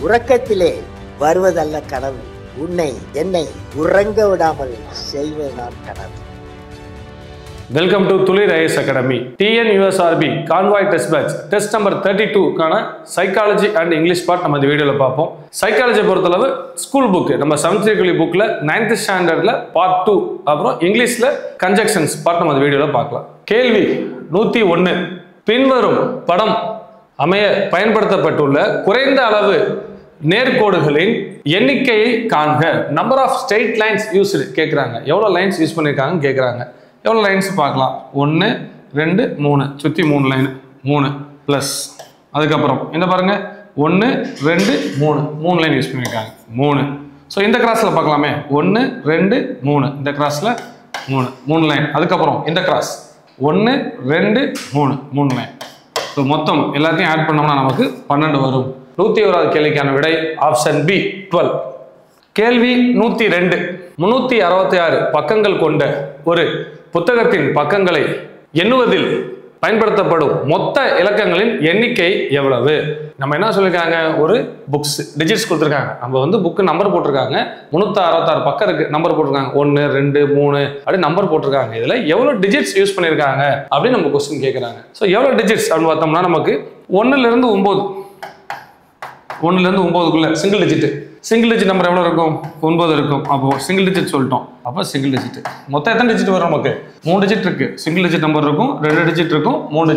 உறக்கத்திலே வருவதல்ல கனவு, உன்னை என்னை உறங்க விடாமல் செய்வதுதான் கனவு. Welcome to Thulir IAS academy. TNUSRB convoy test batch test number 32க்கான சைக்காலஜி அண்ட் இங்கிலீஷ் பார்ட் நம்ம இந்த வீடியோவில் பார்ப்போம். சைக்காலஜியை பொறுத்தளவு ஸ்கூல் புக்கு நம்ம 7th புக்கில் 9th ஸ்டாண்டர்டில் பார்ட் 2, அப்புறம் இங்கிலீஷில் கன்ஜெக்ஷன்ஸ் பார்ட் நம்ம இந்த வீடியோவில் பார்க்கலாம். கேள்வி 101. பின்வரும் படம் அமைய பயன்படுத்தப்பட்டுள்ள குறைந்த அளவு நேர்கோடுகளின் எண்ணிக்கையை காண்க. Number of straight lines used கேட்குறாங்க. எவ்வளோ லைன்ஸ் யூஸ் பண்ணியிருக்காங்கன்னு கேட்குறாங்க. எவ்வளோ லைன்ஸ் பார்க்கலாம். 1 2 3 சுற்றி 3 லைன், 3 ப்ளஸ் அதுக்கப்புறம் என்ன பாருங்கள் 1 2 3 லைன் யூஸ் பண்ணியிருக்காங்க 3. ஸோ இந்த கிராஸில் பார்க்கலாமே 1 2 3 இந்த கிராஸில் 3 லைன். அதுக்கப்புறம் இந்த கிராஸ் 1 2 3 லைன். ஸோ மொத்தம் எல்லாத்தையும் ஆட் பண்ணோம்னா நமக்கு 12 வரும். 101வது கேள்விக்கான விடை ஆப்ஷன் பி 12. கேள்வி 102. 366 பக்கங்கள் கொண்ட ஒரு புத்தகத்தின் பக்கங்களை எண்ணுவதில் பயன்படுத்தப்படும் மொத்த இலக்கங்களின் எண்ணிக்கை எவ்வளவு? நம்ம என்ன சொல்லியிருக்காங்க, ஒரு புக்ஸ் டிஜிட்ஸ் கொடுத்துருக்காங்க. நம்ம புக்கு நம்பர் போட்டிருக்காங்க. 366 பக்கம் இருக்கு, நம்பர் போட்டிருக்காங்க 1 2 3 அப்படி நம்பர் போட்டிருக்காங்க. இதுல எவ்வளவு டிஜிட்ஸ் யூஸ் பண்ணியிருக்காங்க அப்படின்னு நம்ம கொஸ்டின் கேட்குறாங்க. ஸோ எவ்வளவு டிஜிட்ஸ் அப்படின்னு பார்த்தோம்னா நமக்கு 1 இருந்து 9க்குள்ள சிங்கிள் டிஜிட் நம்பர் எவ்வளோ இருக்கும்? 9 இருக்கும். அப்போ சிங்கிள் டிஜிட் சொல்லிட்டோம். அப்போ சிங்கிள் டிஜிட் மொத்தம் எத்தனை டிஜிட் வரும்? நமக்கு 3 டிஜிட் இருக்கு. சிங்கிள் டிஜிட் நம்பர் இருக்கும், 2 டிஜிட் இருக்கும், 3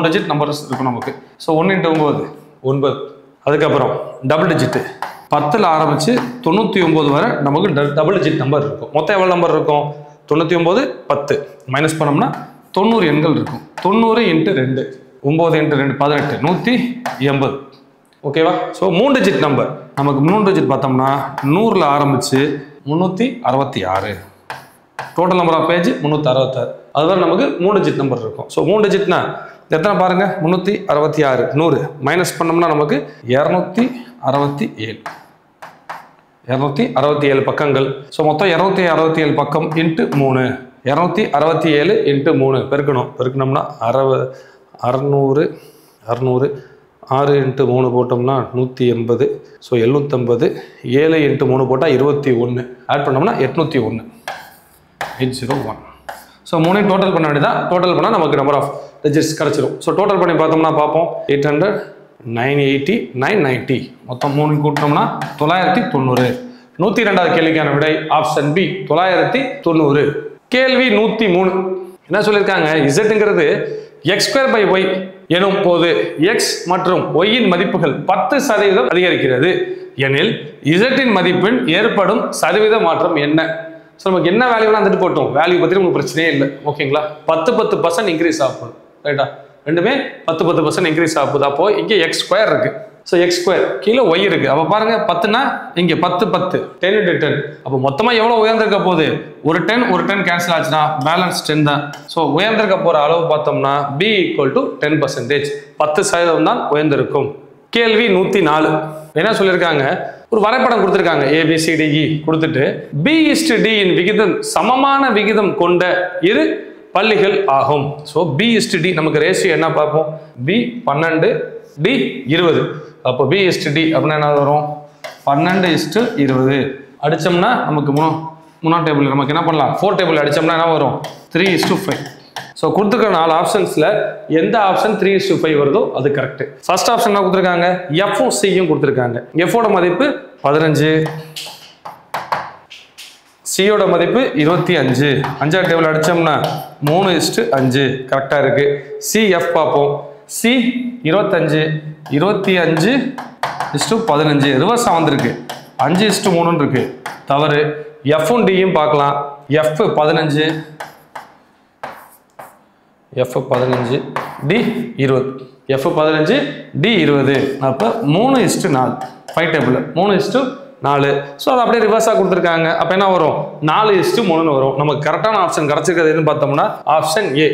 டிஜிட் நம்பர்ஸ் இருக்கும் நமக்கு. ஸோ 1 × 9 9. அதுக்கப்புறம் டபுள் டிஜிட் 10ல் ஆரம்பிச்சு 99 வரை நமக்கு டபுள் டிஜிட் நம்பர் இருக்கும். மொத்தம் எவ்வளோ நம்பர் இருக்கும்? 99 10 மைனஸ் பண்ணோம்னா 90 எண்கள் இருக்கும். 90 × 2 9 × 2 18 180. ஓகேவா? ஸோ 3 டிஜிட் நம்பர் நமக்கு 3 டிஜிட் பார்த்தோம்னா 100ல் ஆரம்பிச்சு 366. Total number of page 366. அதுவரை நமக்கு 3 டிஜிட் நம்பர் இருக்கும். ஸோ 3 டிஜிட்னா எத்தனை பாருங்க? 366 100 மைனஸ் பண்ணோம்னா நமக்கு 267 பக்கங்கள். ஸோ மொத்தம் 267 பக்கம் × 3 267 × 3 பெருக்கணும்னா 600 6 × 3 போட்டோம்னா 180. ஸோ 750. 7 × 3 போட்டால் 21. ஆட் பண்ணோம்னா 801 801. ஸோ 3 டோட்டல் பண்ண வேண்டியதான். டோட்டல் பண்ணால் நமக்கு நம்பர் ஆஃப் டிஜிட்ஸ் கிடச்சிரும். ஸோ டோட்டல் பண்ணி பார்த்தோம்னா பார்ப்போம் 800 980 990 மொத்தம் 3 கூட்டினோம்னா 990. 102வது கேள்விக்கான விடை ஆப்ஷன் பி 990. கேள்வி 103. என்ன சொல்லியிருக்காங்க? இசட்டுங்கிறது x²/y எனும் போது x மற்றும் y இன் மதிப்புகள் 10% அதிகரிக்கிறது எனில் z இன் மதிப்பில் ஏற்படும் சதவீத மாற்றம் என்ன? ஸோ நமக்கு என்ன வேல்யூலாம் வந்துட்டு போட்டோம், வேல்யூ பற்றி நமக்கு பிரச்சனையே இல்லை. ஓகேங்களா? 10% இன்க்ரீஸ் ஆகும். ரைட்டா? ரெண்டுமே 10% இன்க்ரீஸ் ஆகுது. அப்போ இங்கே x² இருக்கு. ஸோ x² கீழே y இருக்கு. அப்போ பாருங்க 10னா இங்கே 10 10 10 × 10. அப்போ மொத்தமாக எவ்வளோ உயர்ந்திருக்க போகுது? ஒரு 10 கேன்சல் ஆச்சுன்னா பேலன்ஸ் 10 தான். ஸோ உயர்ந்திருக்க போகிற அளவு பார்த்தோம்னா b = 10%. 10% தான் உயர்ந்திருக்கும். கேள்வி 104. என்ன சொல்லியிருக்காங்க? ஒரு வரைபடம் கொடுத்துருக்காங்க. ABCDE கொடுத்துட்டு B/D இன் விகிதம் சமமான விகிதம் கொண்ட இரு பள்ளிகள் ஆகும். ஸோ B/D நமக்கு ரேஷியோ என்ன பார்ப்போம்? B 12 D 20. அப்போ B/D அப்படின்னா என்ன வரும்? 12:20 அடிச்சோம்னா நமக்கு 3 டேபிள் நமக்கு என்ன பண்ணலாம்? 4 டேபிள் அடிச்சோம்னா என்ன வரும்? 3:5. ஸோ கொடுத்துருக்க 4 ஆப்ஷன்ஸில் எந்த ஆப்ஷன் 3:5 வருதோ அது கரெக்ட். ஃபர்ஸ்ட் ஆப்ஷன் என்ன கொடுத்துருக்காங்க? எஃப்பும் சியும் கொடுத்துருக்காங்க. எஃபோட மதிப்பு 15, சியோட மதிப்பு 25. 5ஆவது டேபிள் அடிச்சோம்னா 3:5 கரெக்டாக இருக்கு. CF பார்ப்போம். C 25 25:15 ரிவர்ஸாக வந்திருக்கு. 5:3 இருக்கு, தவறு. எஃப்பும் டியும் பார்க்கலாம். F 15 D 20. F 15 D 20. அப்போ 3:4 5 டேபிள் 3:4. ஸோ அது அப்படியே ரிவர்ஸாக கொடுத்துருக்காங்க. அப்போ என்ன வரும்? 4:3 வரும். நமக்கு கரெக்டான ஆப்ஷன் கிடச்சிருக்கிறது எதுன்னு பார்த்தோம்னா ஆப்ஷன் ஏ.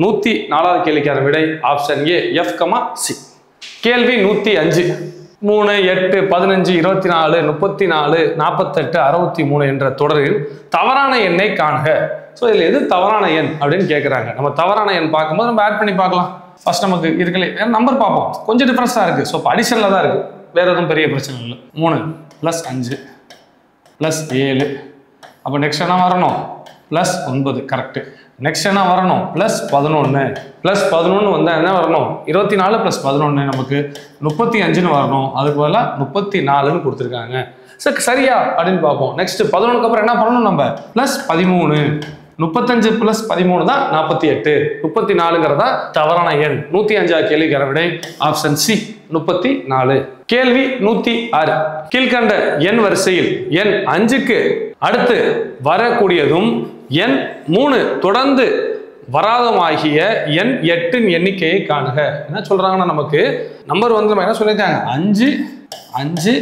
104வது கேள்விக்கான விடை ஆப்ஷன் ஏ F, C. கேள்வி 105. 3 8 15 24 34 48 63 என்ற தொடரில் தவறான எண்ணை காண்க. ஸோ இதில் எது தவறான எண் அப்படின்னு கேட்குறாங்க. நம்ம தவறான எண் பார்க்கும்போது நம்ம ஆட் பண்ணி பார்க்கலாம். ஃபர்ஸ்ட் நமக்கு இருக்குல்ல நம்பர் பார்ப்போம். கொஞ்சம் டிஃபரன்ஸாக இருக்குது. ஸோ இப்போ அடிஷனில் தான் இருக்குது. வேற எதுவும் பெரிய பிரச்சனை இல்லை. 3 + 5 + 7. அப்போ நெக்ஸ்ட் என்ன வரணும்? +9. கரெக்ட். நெக்ஸ்ட் என்ன வரணும்? +11. +11 வந்தால் என்ன வரணும்? 24 + 11 நமக்கு 35ன்னு வரணும். அதுக்கு பதிலாக 34ன்னு கொடுத்துருக்காங்க. சரி, சரியா அப்படின்னு பார்ப்போம். நெக்ஸ்ட் 11க்கு அப்புறம் என்ன பண்ணணும்? நம்ம +13. 35 + 13 தான் 48. 34ங்கிறதா தவறான எண். 105 கேள்விக்கான விடை ஆப்ஷன் சி 34. கேள்வி 106. கீழ்கண்ட எண் வரிசையில் எண் 5க்கு அடுத்து வரக்கூடியதும் எண் 3 தொடர்ந்து வராதமாகிய எண் 8 எண்ணிக்கையை காணுக. என்ன சொல்றாங்கன்னா, நமக்கு நம்பர் வந்து நம்ம என்ன சொல்லியிருக்காங்க? 5 5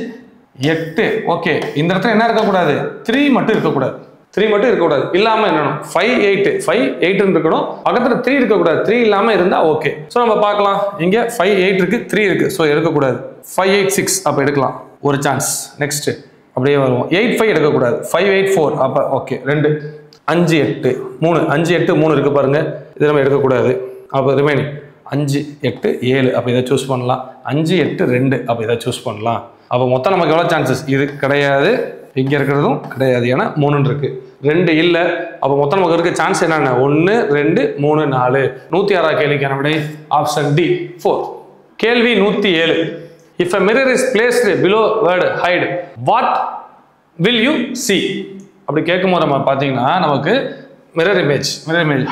8. ஓகே, இந்த இடத்துல என்ன இருக்கக்கூடாது? 3 மட்டும் இருக்கக்கூடாது. 3 மட்டும் இருக்கக்கூடாது. இல்லாம என்னணும்? 5 8 5 8 இருக்கணும். பக்கத்துல 3 இருக்கக்கூடாது. 3 இல்லாம இருந்தா ஓகே. ஸோ நம்ம பார்க்கலாம். இங்க 5 8 இருக்கு, 3 இருக்கு. ஸோ எடுக்கக்கூடாது. 5 8 6 அப்போ எடுக்கலாம், ஒரு சான்ஸ். நெக்ஸ்ட் அப்படியே வருவோம். 8 5 எடுக்கக்கூடாது. 5 8 4 அப்போ ஓகே 2. 5 8 3 5 8 3 இருக்கு பாருங்க, இது நம்ம எடுக்கக்கூடாது. அப்போ ரிமைனிங் 5 8 7 அப்போ இதை சூஸ் பண்ணலாம். 5 8 2 அப்போ இதை சூஸ் பண்ணலாம். அப்போ மொத்தம் நமக்கு எவ்வளோ சான்சஸ்? இது கிடையாது, இங்கே இருக்கிறதும் கிடையாது, ஏன்னா 3 இருக்கு. 2 இல்லை. அப்போ மொத்தம் நமக்கு இருக்க சான்ஸ் என்னென்ன? 1 2 3 4. 106 கேள்விக்கான விடை ஆப்ஷன் டி 4. கேள்வி 107. If a mirror is placed below word hide, what will you see? அப்படி கேட்கும்போது நம்ம பார்த்தீங்கன்னா நமக்கு மிரர் இமேஜ்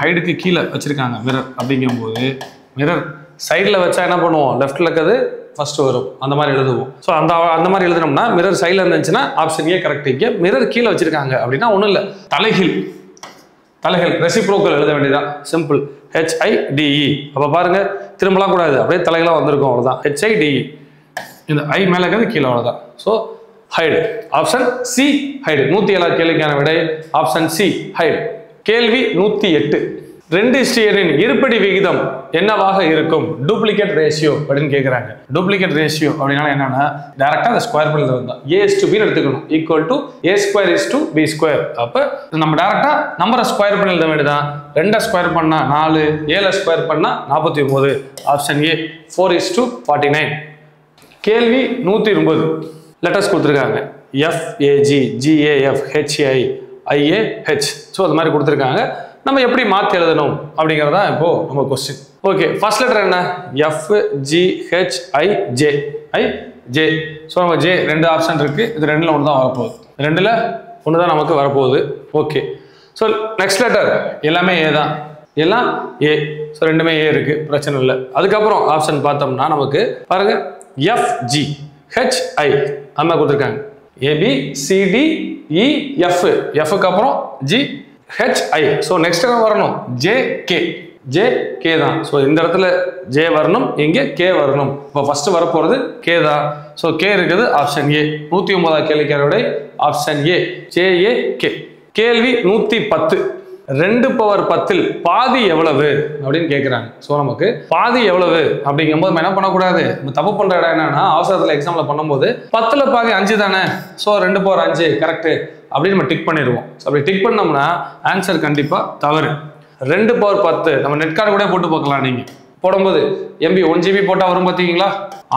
ஹைடுக்கு கீழே வச்சிருக்காங்க. மிரர் அப்படிங்கும்போது மிரர் சைடில் வச்சா என்ன பண்ணுவோம்? லெஃப்டில் இருக்கிறது ஃபர்ஸ்ட் வரும், அந்த மாதிரி எழுதுவோம். ஸோ அந்த மாதிரி எழுதுனோம்னா மிரர் சைடில் இருந்துச்சுன்னா ஆப்ஷன் ஏ கரெக்ட். இங்கே மிரர் கீழே வச்சிருக்காங்க அப்படின்னா ஒன்றும் இல்லை, தலைகீழ் ரெசிப்ரோக்கல் எழுத வேண்டியதான். சிம்பிள். HIDE. அப்போ பாருங்க, திரும்பலாம் கூடாது, அப்படியே தலைகளாக வந்திருக்கும், அவ்வளோதான். HIDE. இந்த ஐ மேலே இருக்கிறது கீழே, அவ்வளோதான். So hide option C hide. 107 கேள்விக்கான விடை ஆப்ஷன் சி ஹைடு. கேள்வி 108. 2:7 இருபடி விகிதம் என்னவாக இருக்கும்? டூப்ளிகேட் ரேஷியோ அப்படின்னு கேட்குறாங்க. டூப்ளிகேட் ரேஷியோ அப்படின்னா என்னன்னா, டேரக்டா அந்த ஸ்கொயர் பண்ணி வந்தா A:B எடுத்துக்கணும். Equal A² B². அப்போ நம்ம டேரக்டா நம்பரை ஸ்கொயர் பண்ணி எழுத வேண்டியதான். 2 ஸ்கொயர் பண்ணா 4, 7 ஸ்கொயர் பண்ணா 49. Option A 4:49. கேள்வி 109. லெட்டர்ஸ் கொடுத்துருக்காங்க. FAG GAF HI IAH. So அது மாதிரி கொடுத்துருக்காங்க. நம்ம எப்படி மாற்றி எழுதணும் அப்படிங்கிறதா இப்போ நம்ம கொஸ்டின். ஓகே, ஃபர்ஸ்ட் லெட்டர் என்ன? FGHIJ. ஸோ நம்ம J 2 ஆப்ஷன் இருக்கு. இது 2ல் 1 தான் வரப்போகுது. 2ல் 1 தான் நமக்கு வரப்போகுது. ஓகே, ஸோ நெக்ஸ்ட் லெட்டர் எல்லாமே ஏ தான், எல்லாம் ஏ. ஸோ ரெண்டுமே ஏ இருக்கு, பிரச்சனை இல்லை. அதுக்கப்புறம் ஆப்ஷன் பார்த்தோம்னா நமக்கு பாருங்க FGHI அந்த மாதிரி கொடுத்துருக்காங்க. ABCDEF. எஃப்க்கு அப்புறம் GHI. ஸோ நெக்ஸ்ட் என்ன வரணும்? JK தான். ஸோ இந்த இடத்துல J வரணும், இங்கே K வரணும். இப்போ ஃபர்ஸ்ட் வரப்போகிறது K தான். ஸோ K இருக்குது ஆப்ஷன் ஏ. 109 கேள்விக்கான விடை ஆப்ஷன் ஏ JAK. கேள்வி 110. 2/10 பாதி எவ்வளவு அப்படின்னு கேட்குறாங்க. ஸோ நமக்கு பாதி எவ்வளவு அப்படிங்கும்போது நம்ம என்ன பண்ணக்கூடாது? நம்ம தப்பு பண்ணுற இடம் என்னன்னா, அவசரத்தில் எக்ஸாமில் பண்ணும்போது 10ல் பாதி 5 தானே, ஸோ 2/5 கரெக்டு அப்படின்னு நம்ம டிக் பண்ணிடுவோம். ஸோ அப்படி டிக் பண்ணோம்னா ஆன்சர் கண்டிப்பாக தவறு. 2/10 நம்ம நெட் கார்டு கூட போட்டு பார்க்கலாம். நீங்கள் போடும்போது MB 1 GB போட்டால் வரும் பார்த்தீங்களா?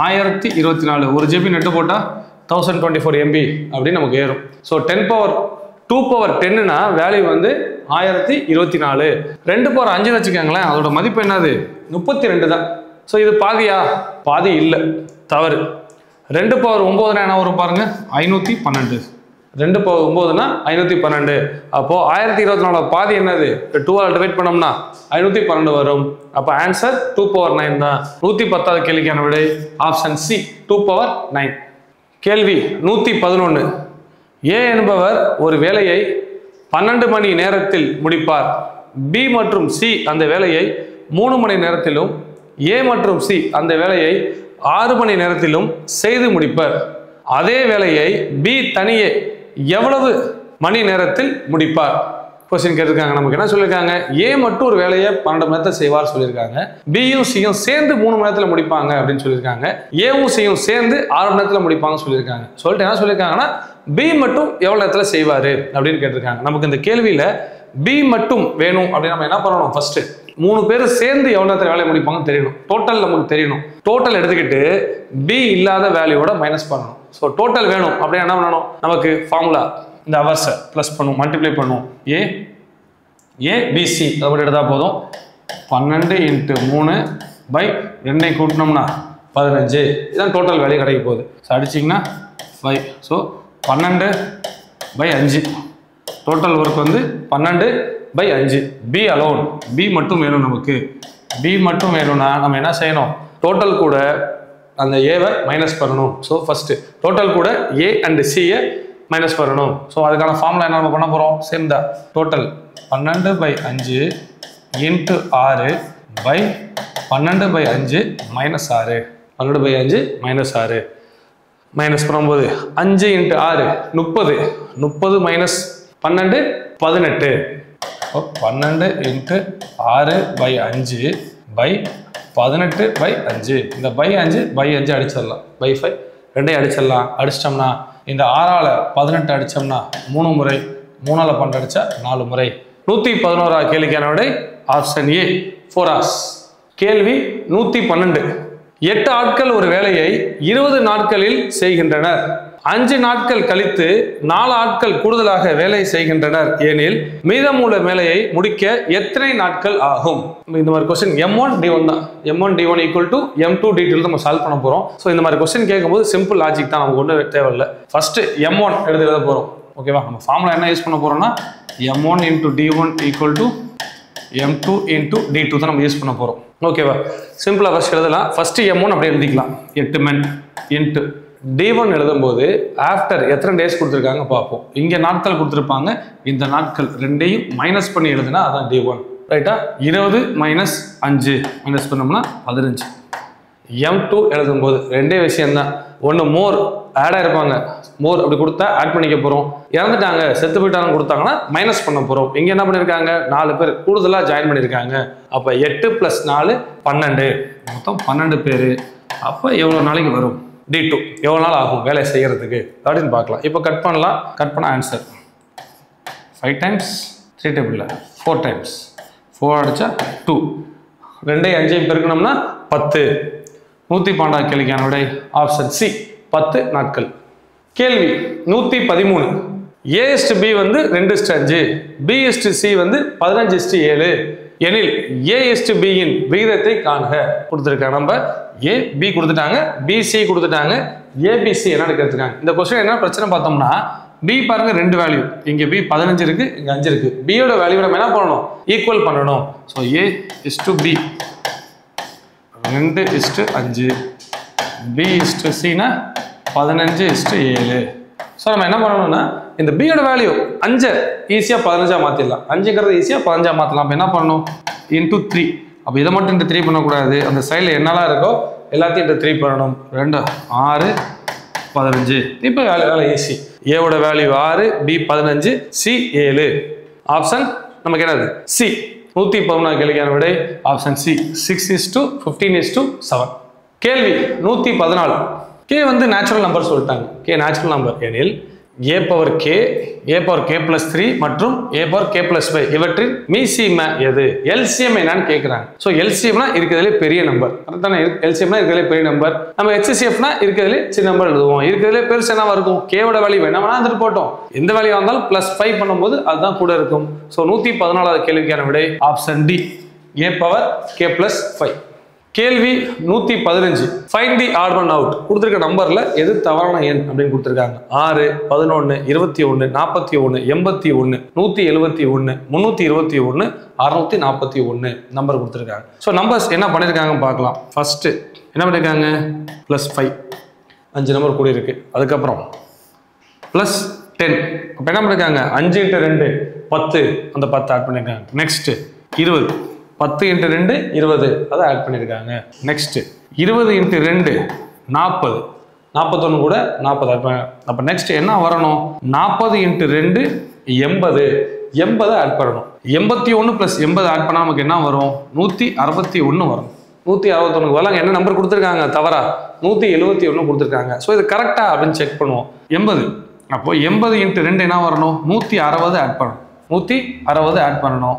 1024. 1 GB நெட்டு போட்டால் 1024 MB அப்படின்னு நமக்கு ஏறும். ஸோ 10/2/10னா வேல்யூ வந்து 1024. 2/5 வச்சுக்கோங்களேன், அதோட மதிப்பு என்னது? 32 தான். ஸோ இது பாதியா? பாதி இல்லை, தவறு. 2/9 என்ன வரும் பாருங்க? 512. 2/9 512. அப்போ 1024 பாதி என்னது? 2ஆல் டிவைட் பண்ணோம்னா 512 வரும். அப்போ ஆன்சர் 2/9 தான். 110 கேள்விக்கான விடை ஆப்ஷன் சி 2/9. கேள்வி 111. ஏ என்பவர் ஒரு வேலையை 12 மணி நேரத்தில் முடிப்பார். பி மற்றும் சி அந்த வேலையை 3 மணி நேரத்திலும், ஏ மற்றும் சி அந்த வேலையை 6 மணி நேரத்திலும் செய்து முடிப்பர். அதே வேலையை பி தனியே எவ்வளவு மணி நேரத்தில் முடிப்பார்? கொஸ்டின் கேட்டிருக்காங்க. நமக்கு என்ன சொல்லியிருக்காங்க? ஏ மட்டும் ஒரு வேலையை 12 மணி நேரத்தில் செய்வார் சொல்லியிருக்காங்க. பியும் சியும் சேர்ந்து 3 மணி நேரத்தில் முடிப்பாங்க அப்படின்னு சொல்லியிருக்காங்க. ஏவும் சியும் சேர்ந்து 6 மணி நேரத்தில் முடிப்பாங்கன்னு சொல்லியிருக்காங்க. சொல்லிட்டு என்ன சொல்லியிருக்காங்கன்னா, பி மட்டும் எவ்வளவு நேரத்தில் செய்வாரு அப்படின்னு கேட்டிருக்காங்க. நமக்கு இந்த கேள்வியில பி மட்டும் வேணும் அப்படின்னு நம்ம என்ன பண்ணணும்? ஃபர்ஸ்ட் 3 பேர் சேர்ந்து எவ்வளோ நேரத்தில் வேலையை முடிப்பாங்கன்னு தெரியணும். டோட்டல் நமக்கு தெரியணும். டோட்டல் எடுத்துக்கிட்டு பி இல்லாத வேல்யூவோட மைனஸ் பண்ணணும். ஸோ டோட்டல் வேணும் அப்படியே என்ன பண்ணணும், நமக்கு ஃபார்முலா இந்த ஹவர்ஸை ப்ளஸ் பண்ணுவோம், மல்டிப்ளை பண்ணுவோம். ஏபிசி அதை மட்டும் எடுத்தால் போதும். 12 × 3 பை 2 கூட்டினோம்னா 15. இதுதான் டோட்டல் வேல்யூ கிடைக்க போகுது. ஸோ அடிச்சிங்கன்னா 5. ஸோ 12/5 டோட்டல் ஒர்க் வந்து 12/5. பி அலோன், பி மட்டும் வேணும் நமக்கு. பி மட்டும் வேணும்னா நம்ம என்ன செய்யணும், டோட்டல் கூட அந்த ஏவை மைனஸ் பண்ணணும். ஸோ ஃபர்ஸ்ட் டோட்டல் கூட ஏ அண்ட் சியை மைனஸ் பண்ணணும். ஸோ அதுக்கான ஃபார்முலா என்ன நம்ம பண்ண போகிறோம், சேம் தான். Total 12/5 × 6 by 12/5 - 6. 12/5 - 6 மைனஸ் பண்ணும்போது 5 × 6 30. 30 - 12 18. 12 × 6/5 பை 18/5. இந்த பை 5 அடிச்சிடலாம். பை 5 2 அடிச்சிடலாம். அடிச்சிட்டோம்னா இந்த 6ஆல் 18 அடித்தோம்னா 3 முறை, 3ஆல் 12 அடித்தா 4 முறை. 111 கேள்விக்கான விடை ஆப்ஷன் ஏ 4 hours. கேள்வி 112. 8 ஆட்கள் ஒரு வேலையை 20 நாட்களில் செய்கின்றனர். 5 நாட்கள் கழித்து 4 ஆட்கள் கூடுதலாக வேலை செய்கின்றனர் எனில் மீதமுள்ள வேலையை முடிக்க எத்தனை நாட்கள் ஆகும்? இந்த மாதிரி கொஸ்டின் M1 D1 தான். M1 D1 = M2 D2 நம்ம சால்வ் பண்ண போறோம். ஸோ இந்த மாதிரி கொஸ்டின் கேட்கும்போது சிம்பிள் லாஜிக் தான், நமக்கு ஒன்றும் தேவையில்லை. ஃபர்ஸ்ட் M1 எழுத போறோம். ஓகேவா? நம்ம ஃபார்முலா என்ன யூஸ் பண்ண போறோம்னா M1 × D1 = M2 × D2 தான் நம்ம யூஸ் பண்ண போறோம். ஓகேவா? சிம்பிளா ஃபர்ஸ்ட் எழுதலாம். ஃபர்ஸ்ட் M1 அப்படி எழுதிக்கலாம். 8 men இன்ட்டு D1 எழுதும்போது ஆஃப்டர் எத்தனை டேஸ் கொடுத்துருக்காங்க பார்ப்போம். இங்கே நாட்கள் கொடுத்துருப்பாங்க, இந்த நாட்கள் ரெண்டையும் மைனஸ் பண்ணி எழுதுனா அதான் D1. ரைட்டா? 20 - 5 மைனஸ் பண்ணோம்னா 15. M2 எழுதும்போது ரெண்டே விஷயம்தான். ஒன்று மோர் ஆட் ஆயிருப்பாங்க, மோர் அப்படி கொடுத்தா ஆட் பண்ணிக்க போகிறோம். இறந்துட்டாங்க, செத்து போயிட்டாங்க கொடுத்தாங்கன்னா மைனஸ் பண்ண போகிறோம். இங்கே என்ன பண்ணியிருக்காங்க, 4 பேர் கூடுதலாக ஜாயின் பண்ணியிருக்காங்க. அப்போ 8 + 4 12, மொத்தம் 12 பேர். அப்போ எவ்வளோ நாளைக்கு வரும் D2, எவ்வளோ நாள் ஆகும் வேலை செய்கிறதுக்கு அப்படின்னு பார்க்கலாம். இப்போ கட் பண்ணலாம். கட் பண்ண ஆன்சர் 5 times 3 டேபிளில் 4 times 4 அடித்தா 2. 2 5 பெருக்கணும்னா 10. 112 கேள்விக்கான விடை ஆப்ஷன் சி 10 நாட்கள். கேள்வி 113. A/B வந்து 2:5, B/C வந்து 15:7 எனில் A/B இன் விகிதத்தை காண்க கொடுத்துருக்காங்க. நம்ம AB கொடுத்துட்டாங்க, BC கொடுத்துட்டாங்க, ABC என்ன கேட்டிருக்காங்க. இந்த கொஸ்டின் என்ன பிரச்சனை பார்த்தோம்னா, B பாருங்க 2 வேல்யூ, இங்க B 15 இருக்கு, இங்க 5 இருக்கு. B யோட வேல்யூ நம்ம என்ன பண்ணணும், ஈக்குவல் பண்ணணும். ஸோ A/B 2:5, B/C னா 15:7. ஸோ நம்ம என்ன பண்ணணும்னா இந்த B யோட வேல்யூ 5 ஈஸியாக 15 மாற்றிடலாம். 5ங்கிறது ஈஸியாக 15 மாற்றலாம். அப்போ என்ன பண்ணணும், × 3. அப்போ இதை மட்டும் × 3 பண்ணக்கூடாது, அந்த சைடில் என்னெல்லாம் இருக்கோ எல்லாத்தையும் × 3 பண்ணணும். 2 6 15. இப்போ வேலை ஈஸி. ஏவோட வேல்யூ 6, B 15, C 7. ஆப்ஷன் நமக்கு என்னது, சி. 114 கேள்விக்கான விடை ஆப்ஷன் சி 6:15:7. கேள்வி 114. K வந்து நேச்சுரல் நம்பர் சொல்லிட்டாங்க. K நேச்சுரல் நம்பர் எனில் A/K, A/K+3 மற்றும் A/K+5 இவற்றின் மீசிம எது? LCM என்னன்னு கேட்குறாங்க. ஸோ LCMனா இருக்கிறதுலே பெரிய நம்பர். கரெக்டான LCMனா இருக்கிறதுலே பெரிய நம்பர். நம்ம HCFனா இருக்கிறதுலே சின்ன நம்பர் எழுதுவோம். இருக்கிறதுலே பெருசு என்னவா இருக்கும், K-வோட வேல்யூ என்ன வேணா வந்துட்டு போட்டோம். எந்த வேல்யூ வந்தாலும் +5 பண்ணும்போது அதுதான் கூட இருக்கும். ஸோ 114வது கேள்விக்கான விடை ஆப்ஷன் டி A/K+5. கேள்வி 115. Find the odd one out. கொடுத்துருக்க நம்பர்ல எது தவறான எண் அப்படின்னு கொடுத்துருக்காங்க. 6, 11, 21, 41, 81, 171, 321, 641 நம்பர் கொடுத்துருக்காங்க. ஸோ நம்பர்ஸ் என்ன பண்ணியிருக்காங்க பார்க்கலாம். ஃபர்ஸ்ட் என்ன பண்ணியிருக்காங்க, +5 5 நம்பர் கூடி இருக்கு. அதுக்கப்புறம் +10. அப்போ என்ன பண்ணியிருக்காங்க, 5 × 2 10, அந்த 10 ஆட் பண்ணியிருக்காங்க. நெக்ஸ்ட் 20, 10 × 2 20, அதை ஆட் பண்ணியிருக்காங்க. நெக்ஸ்ட் 20 × 2 40, 41 கூட 40 ஆட் பண்ண. அப்போ நெக்ஸ்ட் என்ன வரணும், 40 × 2 80, 80 ஆட் பண்ணணும். 81 + 80 ஆட் பண்ணால் நமக்கு என்ன வரும், 161 வரும். 161 வரலாங்க. என்ன நம்பர் கொடுத்துருக்காங்க தவறா, 171 கொடுத்துருக்காங்க. ஸோ இது கரெக்டா அப்படின்னு செக் பண்ணுவோம். 80, அப்போ 80 × 2 என்ன வரணும், 160 ஆட் பண்ணணும். 160 ஆட் பண்ணணும்.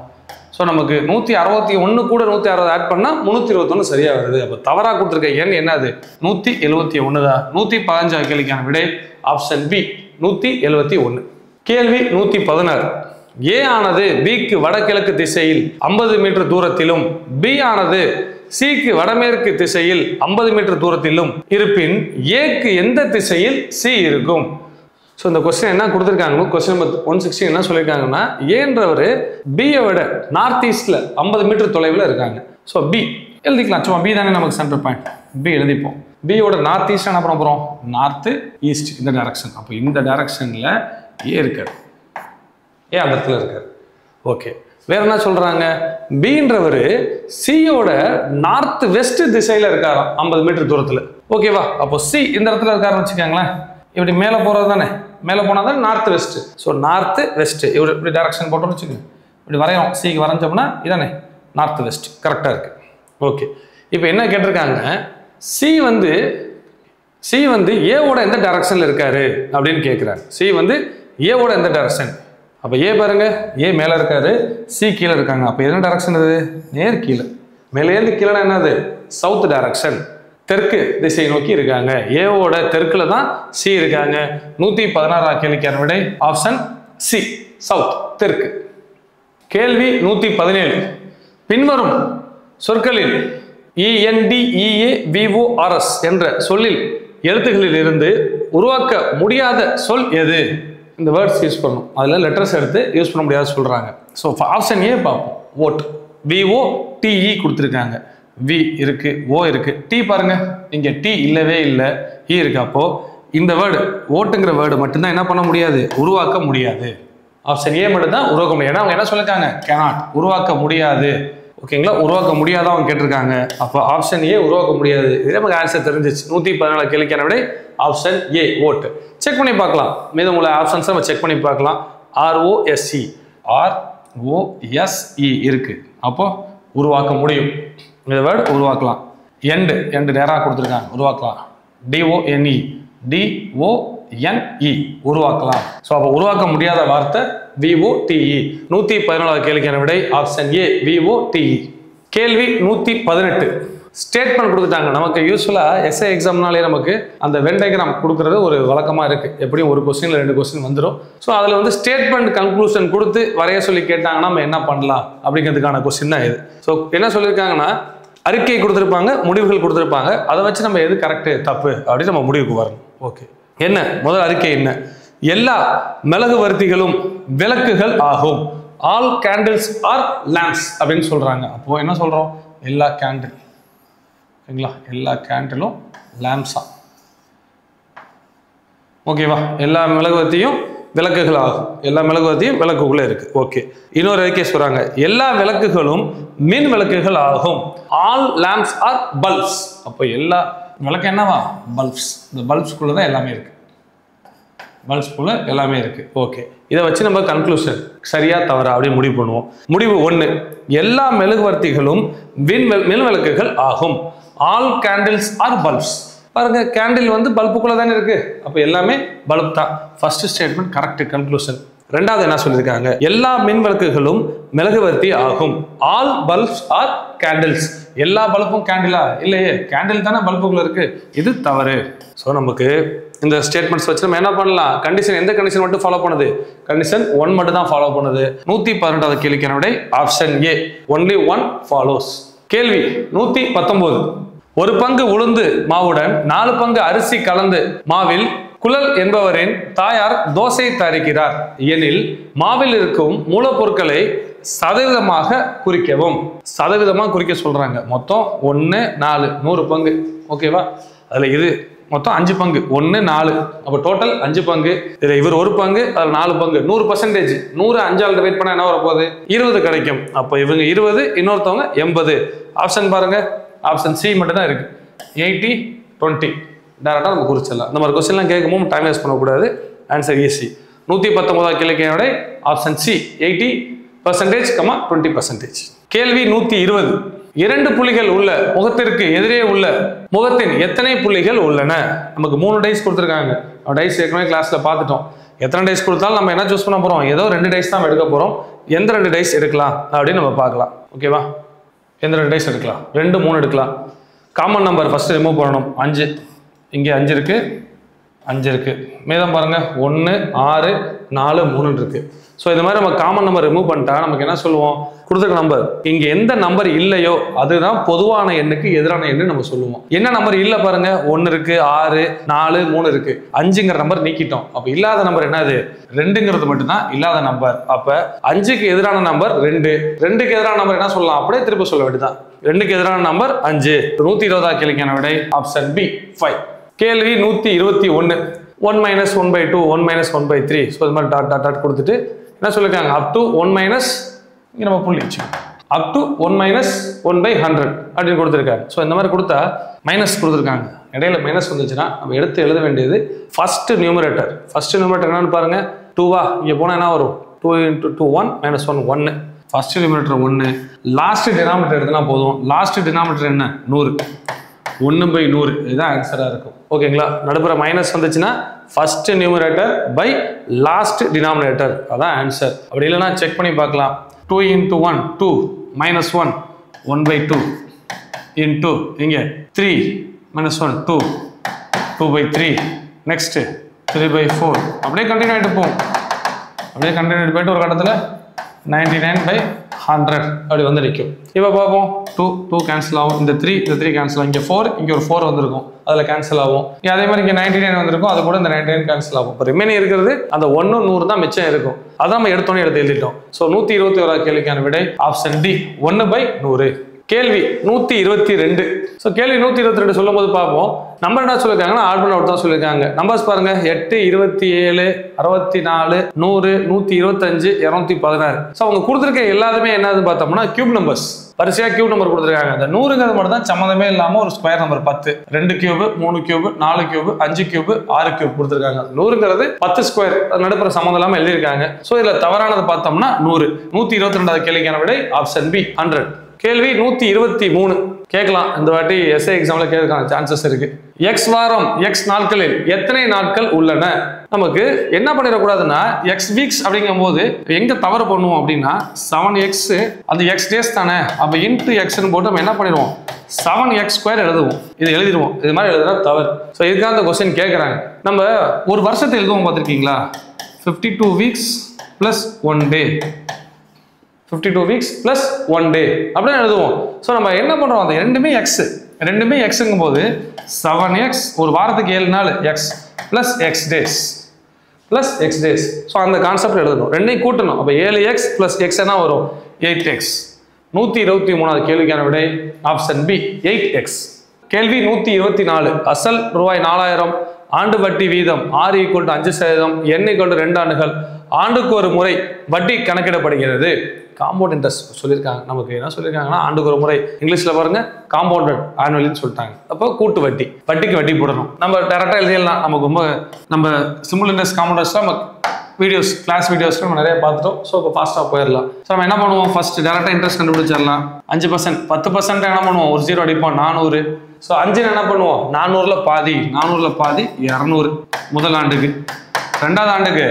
ஸோ நமக்கு 161 கூட 160 ஆட் பண்ணால் 321 சரியாக வருது. அப்போ தவறாக கொடுத்துருக்க எண் என்னது? 171 தான். 115 கேள்விக்கான விடை ஆப்ஷன் பி 171. கேள்வி 116. ஏ ஆனது பிக்கு வடகிழக்கு திசையில் 50 மீட்டர் தூரத்திலும் பி ஆனது சிக்கு வடமேற்கு திசையில் 50 மீட்டர் தூரத்திலும் இருப்பின் ஏக்கு எந்த திசையில் சி இருக்கும்? ஸோ இந்த கொஸ்டின் என்ன கொடுத்துருக்காங்க? கொஸ்டின் நம்பர் 160 என்ன சொல்லியிருக்காங்கன்னா, ஏன்றவர் பியை விட நார்த் ஈஸ்ட்ல 50 மீட்டர் தொலைவில் இருக்காங்க. ஸோ பி எழுதிக்கலாம், சும்மா பி தானே நமக்கு சென்டர் பாயிண்ட், பி எழுதிப்போம். பியோட நார்த் ஈஸ்ட் என்ன பண்ண போகிறோம்? நார்த்து ஈஸ்ட் இந்த டைரக்ஷன். அப்போ இந்த டைரக்ஷனில் ஏ இருக்காரு, ஏ அந்த இடத்துல இருக்காரு. ஓகே, வேற என்ன சொல்றாங்க? பின்றவர் சியோட நார்த் வெஸ்ட் திசையில் இருக்காராம் 50 மீட்டர் தூரத்தில். ஓகேவா? அப்போ சி இந்த இடத்துல இருக்காருன்னு வச்சுக்கோங்களேன். இப்படி மேலே போகிறது தானே, மேலே போனால் தான் north west. So north west இப்படி டைரக்ஷன் போட்டோம்னு வச்சுக்கோங்க. இப்படி வரையும், சிக்கு வரைஞ்சோம்னா இதானே நார்த் வெஸ்ட், கரெக்டாக இருக்கு. ஓகே, இப்போ என்ன கேட்டிருக்காங்க? சி வந்து ஏவோட எந்த டைரக்ஷனில் இருக்காரு அப்படின்னு கேட்குறாங்க. சி வந்து ஏவோட எந்த டைரக்ஷன்? அப்போ ஏ பாருங்க, ஏ மேலே இருக்காரு, சி கீழே இருக்காங்க. அப்போ என்ன டைரக்ஷன் இது? நேர் கீழே. மேலேருந்து கீழே என்னது? சவுத் டைரக்ஷன், தெற்கு திசையை நோக்கி இருக்காங்க. ஏவோட தெற்குல தான் சி இருக்காங்க. 116 கேள்விக்கான விடை ஆப்ஷன் சி சவுத், தெற்கு. கேள்வி 117. பின்வரும் சொற்களில் ENDEAVORS என்ற சொல்லில் எழுத்துக்களில் இருந்து உருவாக்க முடியாத சொல் எது? இந்த வேர்ட்ஸ் யூஸ் பண்ணும், அதில் லெட்டர்ஸ் எடுத்து யூஸ் பண்ண முடியாத சொல்றாங்க. ஸோ ஆப்ஷன் ஏ பார்ப்போம். ஓட், VOTE கொடுத்துருக்காங்க. வி இருக்கு, ஓ இருக்கு, டி பாருங்க இங்க டி இல்லவே இல்லை, இ இருக்கு. அப்போ இந்த வேர்டு ஓட்டுங்கிற வேர்டு மட்டும்தான் என்ன பண்ண முடியாது? உருவாக்க முடியாது. ஆப்ஷன் ஏ மட்டும் தான் உருவாக்க முடியாது. ஏன்னா அவங்க என்ன சொல்லிருக்காங்க? கேனாட், உருவாக்க முடியாது. ஓகேங்களா? உருவாக்க முடியாத அவங்க கேட்டிருக்காங்க. அப்போ ஆப்ஷன் ஏ உருவாக்க முடியாது. இது நமக்கு ஆன்சர் தெரிஞ்சிச்சு. 114 கேள்விக்கான விடை ஆப்ஷன் ஏ ஓட். செக் பண்ணி பார்க்கலாம், மீதம் உள்ள ஆப்ஷன்ஸ் நம்ம செக் பண்ணி பார்க்கலாம். ROSE இருக்கு, அப்போ உருவாக்க முடியும். இந்த வேர்டு உருவாக்கலாம். எண்டு நேராக கொடுத்துருக்காங்க, உருவாக்கலாம். DONE உருவாக்கலாம். ஸோ அப்போ உருவாக்க முடியாத வார்த்தை VOTE. 114 கேள்விக்கான விடை ஆப்ஷன் ஏ VOTE. கேள்வி 118. ஸ்டேட்மெண்ட் கொடுத்துட்டாங்க. நமக்கு யூஸ்வலாக எஸ்ஏ எக்ஸாம்னாலே நமக்கு அந்த வென் டயக்ராம் கொடுக்குறது ஒரு வழக்கமாக இருக்குது. எப்படியும் ஒரு கொஸ்டினில் 2 கொஸ்டின் வந்துடும். ஸோ அதில் வந்து ஸ்டேட்மெண்ட் கன்க்ளூஷன் கொடுத்து வரைய சொல்லி கேட்டாங்கன்னா நம்ம என்ன பண்ணலாம் அப்படிங்கிறதுக்கான கொஸ்டின் தான் இது. ஸோ என்ன சொல்லியிருக்காங்கன்னா, அறிக்கை கொடுத்துருப்பாங்க, முடிவுகள் கொடுத்துருப்பாங்க. அதை வச்சு நம்ம எது கரெக்டு தப்பு அப்படின்னு நம்ம முடிவுக்கு வரணும். ஓகே, என்ன முதல் அறிக்கை என்ன? எல்லா மெழுகுவர்த்திகளும் விளக்குகள் ஆகும். ஆல் கேண்டில்ஸ் ஆர் லேம்ப்ஸ் அப்படின்னு சொல்றாங்க. அப்போ என்ன சொல்றோம்? எல்லா கேண்டில், சரிங்களா? எல்லா கேண்டிலும் லேம்ப்ஸா. ஓகேவா? எல்லா மெழுகுவர்த்தியும் விளக்குகள் ஆகும். எல்லா மெழுகுவர்த்தியும் விளக்குக்குள்ள இருக்கு. ஓகே, இன்னொரு அறிக்கை சொல்றாங்க, எல்லா விளக்குகளும் மின் விளக்குகள் ஆகும். All lamps are bulbs. அப்போ எல்லா விளக்கு என்னவா? பல்ப்ஸ். இந்த பல்ப்ஸ்குள்ள தான் எல்லாமே இருக்கு, பல்ப்ஸ்குள்ள எல்லாமே இருக்கு. ஓகே, இதை வச்சு நம்ம கன்க்ளூஷன் சரியா தவறா அப்படின்னு முடிவு பண்ணுவோம். முடிவு 1, எல்லா மெழுகுவர்த்திகளும் மின் விளக்குகள் ஆகும். All candles are bulbs. பாருங்க, கேண்டில் வந்து பல்புக்குள்ள தானே இருக்கு, அப்போ எல்லாமே பல்ப் தான். First statement correct, conclusion. ரெண்டாவது என்ன சொல்லியிருக்காங்க? எல்லா மின் விளக்குகளும் மெழுகுவர்த்தி ஆகும். All bulbs are candles. எல்லா பல்பும் கேண்டிலா? இல்லையே, கேண்டில் தானே பல்புக்குள்ள இருக்கு. இது தவறு. ஸோ நமக்கு இந்த ஸ்டேட்மெண்ட்ஸ் வச்சு நம்ம என்ன பண்ணலாம்? கண்டிஷன், எந்த கண்டிஷன் மட்டும் ஃபாலோ பண்ணுது? கண்டிஷன் 1 மட்டும் தான் ஃபாலோ பண்ணுது. 118வது கேள்விக்கான விடை ஆப்ஷன் ஏ, ஒன்லி 1 ஃபாலோஸ். கேள்வி 119. ஒரு பங்கு உளுந்து மாவுடன் 4 பங்கு அரிசி கலந்து மாவில் குழல் என்பவரின் தாயார் தோசை தயாரிக்கிறார் எனில் மாவில் இருக்கும் மூலப்பொருட்களை சதவீதமாக குறிக்கவும். சதவீதமாக குறிக்க சொல்றாங்க. மொத்தம் 1 4 100 பங்கு. ஓகேவா? அதுல இது மொத்தம் 5 பங்கு, 1 4. அப்போ டோட்டல் 5 பங்கு. இதுல இவர் 1 பங்கு, அதில் 4 பங்கு. 100%. 100 5ஆல் டிவைட் பண்ணா என்ன வரப்போகுது? 20 கிடைக்கும். அப்போ இவங்க 20, இன்னொருத்தவங்க 80. ஆப்ஷன் பாருங்க, ஆப்ஷன் சி மட்டும் தான் இருக்கு. 80 20 டேரக்டாக நம்ம குறிச்சிடலாம். இந்த மாதிரி கொஸ்டின்லாம் கேட்கும்போது டைம் வேஸ்ட் பண்ணக்கூடாது. Answer easy. 119வது கேள்வியோட ஆப்ஷன் சி 80%, 20%. கேள்வி 120. 2 புள்ளிகள் உள்ள முகத்திற்கு எதிரே உள்ள முகத்தின் எத்தனை புள்ளிகள் உள்ளன? நமக்கு 3 டைஸ் கொடுத்துருக்காங்க. டைஸ் ஏற்கனவே கிளாஸில் பார்த்துட்டோம். எத்தனை டைஸ் கொடுத்தாலும் நம்ம என்ன சூஸ் பண்ண போகிறோம், ஏதோ 2 டைஸ் தான் எடுக்க போகிறோம். எந்த 2 டைஸ் எடுக்கலாம் அப்படின்னு நம்ம பார்க்கலாம். ஓகேவா, எந்த 2 டைஸ் எடுக்கலாம், 2, 3 எடுக்கலாம். காமன் நம்பர் ஃபஸ்ட்டு ரிமூவ் பண்ணணும். 5 இங்கே 5 இருக்குது, 5 இருக்குது. மீதம் பாருங்கள் 1, 6, 4, 3 இருக்குது. ஸோ இந்த மாதிரி நம்ம காமன் நம்பர் ரிமூவ் பண்ணிட்டா நமக்கு என்ன சொல்லுவோம், கொடுத்துருக்க நம்பர் இங்கே எந்த நம்பர் இல்லையோ அதுதான் பொதுவான எண்ணுக்கு எதிரான எண்ணு நம்ம சொல்லுவோம். என்ன நம்பர் இல்லை பாருங்க, 1 இருக்கு, 6, 4, 3 இருக்கு. 5ங்கிற நம்பர் நீக்கிட்டோம். அப்போ இல்லாத நம்பர் என்னது, 2ங்கிறது மட்டும்தான் இல்லாத நம்பர். அப்போ 5க்கு எதிரான நம்பர் 2, 2க்கு எதிரான நம்பர் என்ன சொல்லலாம், அப்படியே திரும்ப சொல்ல வேண்டியதான். 2க்கு எதிரான நம்பர் 5. 120 கேள்விக்கான விடை ஆப்ஷன் பி 5. கேள்வி 121. 1 - 1/2 1 - 1/3. ஸோ இது மாதிரி டாட் டாட் டாட் கொடுத்துட்டு என்ன சொல்லியிருக்காங்க, அப் டு 1 இங்கே நம்ம புள்ளி வச்சுக்கோம், அப் டு 1 - 1/100 அப்படின்னு கொடுத்துருக்காங்க. ஸோ இந்த மாதிரி கொடுத்தா மைனஸ் கொடுத்துருக்காங்க. இடையில மைனஸ் வந்துச்சுன்னா நம்ம எடுத்து எழுத வேண்டியது ஃபர்ஸ்ட் நியூமரேட்டர். ஃபர்ஸ்ட் நியூமரேட்டர் என்னன்னு பாருங்க, 2வா, இங்கே போனால் என்ன வரும், 2 × 2 1 - 1 1. ஃபர்ஸ்ட் நியூமரேட்டர் 1, லாஸ்ட் டினாமினேட்டர் எடுத்துனா போதும். லாஸ்ட் டினாமினேட்டர் என்ன, 100. 1/100 இதுதான் ஆன்சராக இருக்கும். ஓகேங்களா, நடுப்புற மைனஸ் வந்துச்சுன்னா first numerator by last denominator, அதான் ஆன்சர். அப்படி இல்லைன்னா செக் பண்ணி பார்க்கலாம். 2 × 1 2 - 1 1/2 இன்டூ இங்கே 3 - 1 2 2/3. நெக்ஸ்ட் 3/4. அப்படியே கண்டினியூ ஆகிட்டு போகும். அப்படியே கண்டினியூ ஆகிட்டு போயிட்டு ஒரு கட்டத்தில் 99/100 அப்படி வந்து நிற்கும். இப்போ பார்ப்போம், 2 கேன்சல் ஆகும். இந்த 3 கேன்சல் ஆகும். இங்கே 4, இங்கே ஒரு 4 வந்திருக்கும், அதில் கேன்சல் ஆகும். அதே மாதிரி இங்கே 99 வந்திருக்கும், அது கூட இந்த 99 கேன்சல் ஆகும். இப்போ ரிமைனிங் இருக்கிறது அந்த 1 100 தான் மிச்சம் இருக்கும். அதான் நம்ம எடுத்து எழுதிட்டோம். ஸோ 121 கேள்விக்கான விடை ஆப்ஷன் டி 1/100. கேள்வி 122. ஸோ கேள்வி 122 சொல்லும் போது பார்ப்போம், நம்பர் என்ன சொல்லியிருக்காங்கன்னா ஆட் பண்ண அவுட் தான் சொல்லியிருக்காங்க. நம்பர்ஸ் பாருங்க, 8 27 64 100 125 216. ஸோ அவங்க கொடுத்துருக்க எல்லாருமே என்னதுன்னு பார்த்தோம்னா கியூப் நம்பர்ஸ். வரிசையாக கியூப் நம்பர் கொடுத்துருக்காங்க. அந்த 100ங்கிறது மட்டும் தான் சம்மந்தமே இல்லாமல் ஒரு square number 10. 2 cube 3 cube 4 cube 5 cube 6 cube கொடுத்துருக்காங்க. 100ங்கிறது 10 ஸ்கொயர் நடுப்புற சம்மந்தம் இல்லாமல் எழுதியிருக்காங்க. ஸோ இதில் தவறானது பார்த்தோம்னா 100. 122 கேள்விக்கான விடை ஆப்ஷன் பி 100. கேள்வி 123 கேட்கலாம். இந்த வாட்டி எஸ்ஐ எக்ஸாம்ல கேட்கலாம் சான்சஸ் இருக்கு. எக்ஸ் வாரம் எக்ஸ் நாட்களில் எத்தனை நாட்கள் உள்ளன? நமக்கு என்ன பண்ணிடக்கூடாதுன்னா எக்ஸ் வீக்ஸ் அப்படிங்கும் போது எங்க தவறு பண்ணுவோம் அப்படின்னா 7x அந்த எக்ஸ் டேஸ் தானே, அப்ப இன்ட்டு எக்ஸ்ன்னு போட்டு நம்ம என்ன பண்ணிடுவோம் 7x² எழுதுவோம். இது எழுதிடுவோம். இது மாதிரி எழுதுனா தவறு. ஸோ இதுக்காக அந்த கொஸ்டின் கேட்குறாங்க. நம்ம ஒரு வருஷத்தை எழுதுவோம் பார்த்துருக்கீங்களா, 52 வீக்ஸ் + 1 டே, 52 வீக்ஸ் + 1 டே அப்படின்னு எழுதுவோம். ஸோ நம்ம என்ன பண்ணுறோம், அந்த ரெண்டுமே எக்ஸுங்கும் போது 7x ஒரு வாரத்துக்கு 7 நாள் எக்ஸ் + x டேஸ். ஸோ அந்த கான்செப்ட் எழுதணும். ரெண்டையும் கூட்டணும். அப்போ 7x + x என்ன வரும், 8x. 123 கேள்விக்கான விடை ஆப்ஷன் பி 8x. கேள்வி 124. அசல் ரூபாய் 4000, ஆண்டு வட்டி வீதம் R = 5%, N = 2 ஆண்டுகள், ஆண்டுக்கு ஒரு முறை வட்டி கணக்கிடப்படுகிறது. காம்பவுண்ட் இன்ட்ரெஸ்ட் சொல்லியிருக்காங்க. நமக்கு என்ன சொல்லியிருக்காங்கன்னா ஆண்டுக்கு ஒரு முறை, இங்கிலீஷில் பாருங்க காம்பவுண்டட் ஆனுவலின்னு சொல்லிட்டாங்க. அப்போ கூட்டு வட்டி, வட்டிக்கு வட்டி போடணும். நம்ம டேரெக்டாக எழுதிடலாம். நமக்கு ரொம்ப நம்ம சிம்பிள் இன்ட்ரெஸ்ட் காம்பவுண்ட் இன்ட்ரெஸ்ட் நம்ம வீடியோஸ் கிளாஸ் வீடியோஸ்க்கு நம்ம நிறைய பார்த்துட்டோம். ஸோ இப்போ ஃபாஸ்ட்டாக போயிடலாம். ஸோ நம்ம என்ன பண்ணுவோம், ஃபர்ஸ்ட் டேரெக்டாக இன்ட்ரெஸ்ட் கண்டுபிடிச்சிடலாம். 5%, 10% என்ன பண்ணுவோம், ஒரு 0 அடிப்போம், 400. ஸோ 5 என்ன பண்ணுவோம், 400ல் பாதி 200 முதல் ஆண்டுக்கு. ரெண்டாவது ஆண்டுக்கு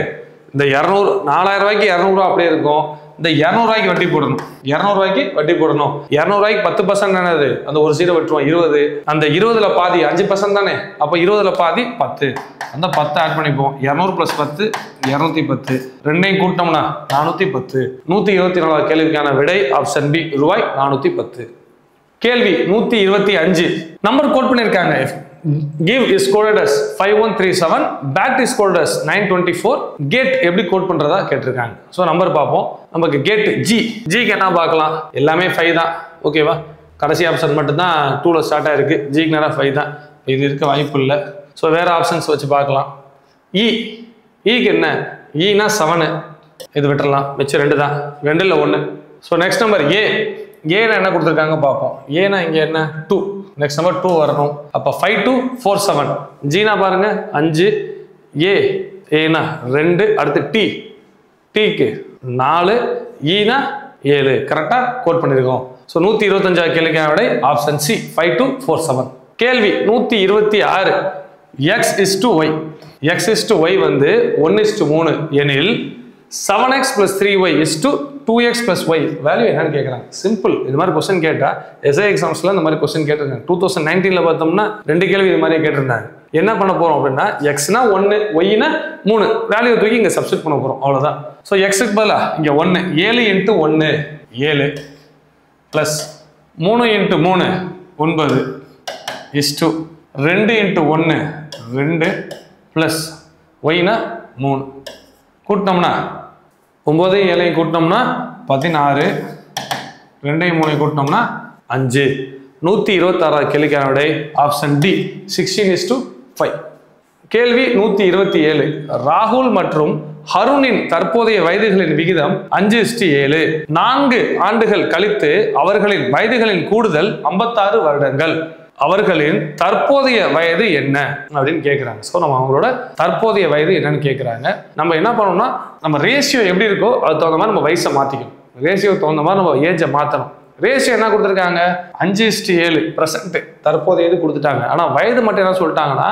இந்த 200 4000 ரூபாய்க்கு 200 ரூபா அப்படியே இருக்கும். இந்த 200 ரூபாய்க்கு வட்டி போடணும். 200 ரூபாய்க்கு வட்டி போடணும். 200 ரூபாய்க்கு 10% என்னது, அந்த ஒரு 0 விட்டுருவோம், 20. அந்த 20ல் பாதி 5% தானே, அப்போ 20ல் பாதி 10. அந்த 10 ஆட் பண்ணிப்போம். 200 + 10 210. ரெண்டையும் கூட்டினோம்னா 410. 124 கேள்விக்கான விடை ஆப்ஷன் பி ரூபாய் 410. கேள்வி 125. நம்பர் கோட் பண்ணியிருக்காங்க. give is coded as 5137, bat is coded as 924. Gate எப்படி கோட் பண்றதா கேட்டிருக்காங்க. ஸோ நம்பர் பார்ப்போம். நமக்கு கேட் ஜிக்கு என்ன பார்க்கலாம், எல்லாமே 5 தான். ஓகேவா, கடைசி ஆப்ஷன் மட்டும்தான் 2ல ஸ்டார்ட் ஆயிருக்கு. ஜிக்கு நேரம் 5 தான். இது இருக்க வாய்ப்பு இல்லை. ஸோ வேற ஆப்ஷன்ஸ் வச்சு பார்க்கலாம். ஈக்கு என்ன, ஈனா 7, இது விட்டுறலாம், மிச்சம் 2 தான், 2ல் 1. ஸோ நெக்ஸ்ட் நம்பர் ஏனா என்ன கொடுத்துருக்காங்க பார்ப்போம். ஏனா இங்கே என்ன 2, நெக்ஸ்ட் நம்பர் 2 வரணும். அப்போ 5 2 4 7. ஜீனா பாருங்க 5, ஏனா 2, அடுத்து டீக்கு 4, ஈனா 7. கரெக்டாக கோட் பண்ணியிருக்கோம். ஸோ 125 கேள்விக்கான விடை ஆப்ஷன் சி 5 2 4 7. கேள்வி 126. x is to y. x/y வந்து 1:3 எனில் 7x + 3y = 2x + y value என்னன்னு கேட்குறாங்க. சிம்பிள். இது மாதிரி கொஸ்டின் கேட்டால் எஸ்ஐ எக்ஸாம்ஸில் இந்த மாதிரி கொஸ்டின் கேட்டிருக்காங்க. 2019 பார்த்தோம்னா 2 கேள்வி இது மாதிரி கேட்டிருந்தாங்க. என்ன பண்ண போகிறோம் அப்படின்னா எக்ஸ்னா 1, ஒய்னா 3 வேல்யூ தூக்கி இங்கே சப்ஸ்டிட் பண்ண போகிறோம், அவ்வளோதான். ஸோ எக்ஸுக்கு பதிலாக இங்கே 1 7 × 1 7 ப்ளஸ் 3 × 3 9 = 2 × 1 2 ப்ளஸ் ஒய்னா 3 கூட்டினோம்னா 9 7 கூட்டினோம்னா 16 2 3 கூட்டினோம்னா 5 126 கேள்விக்கான விடை ஆப்ஷன் டி 16:5. கேள்வி 127. ராகுல் மற்றும் ஹருணின் தற்போதைய வயதுகளின் விகிதம் 5:7. 4 ஆண்டுகள் கழித்து அவர்களின் வயதுகளின் கூடுதல் 56 வருடங்கள். அவர்களின் தற்போதைய வயது என்ன அப்படின்னு கேட்குறாங்க. ஸோ நம்ம அவங்களோட தற்போதைய வயது என்னன்னு கேட்குறாங்க. நம்ம என்ன பண்ணோம்னா நம்ம ரேஷியோ எப்படி இருக்கோ அதுக்கு தகுந்த மாதிரி நம்ம வயசை மாற்றிக்கணும். ரேஷியோக்கு தகுந்த மாதிரி நம்ம ஏஜை மாற்றணும். ரேஷியோ என்ன கொடுத்துருக்காங்க 5:7 % தற்போதையது கொடுத்துட்டாங்க. ஆனால் வயது மட்டும் என்ன சொல்லிட்டாங்கன்னா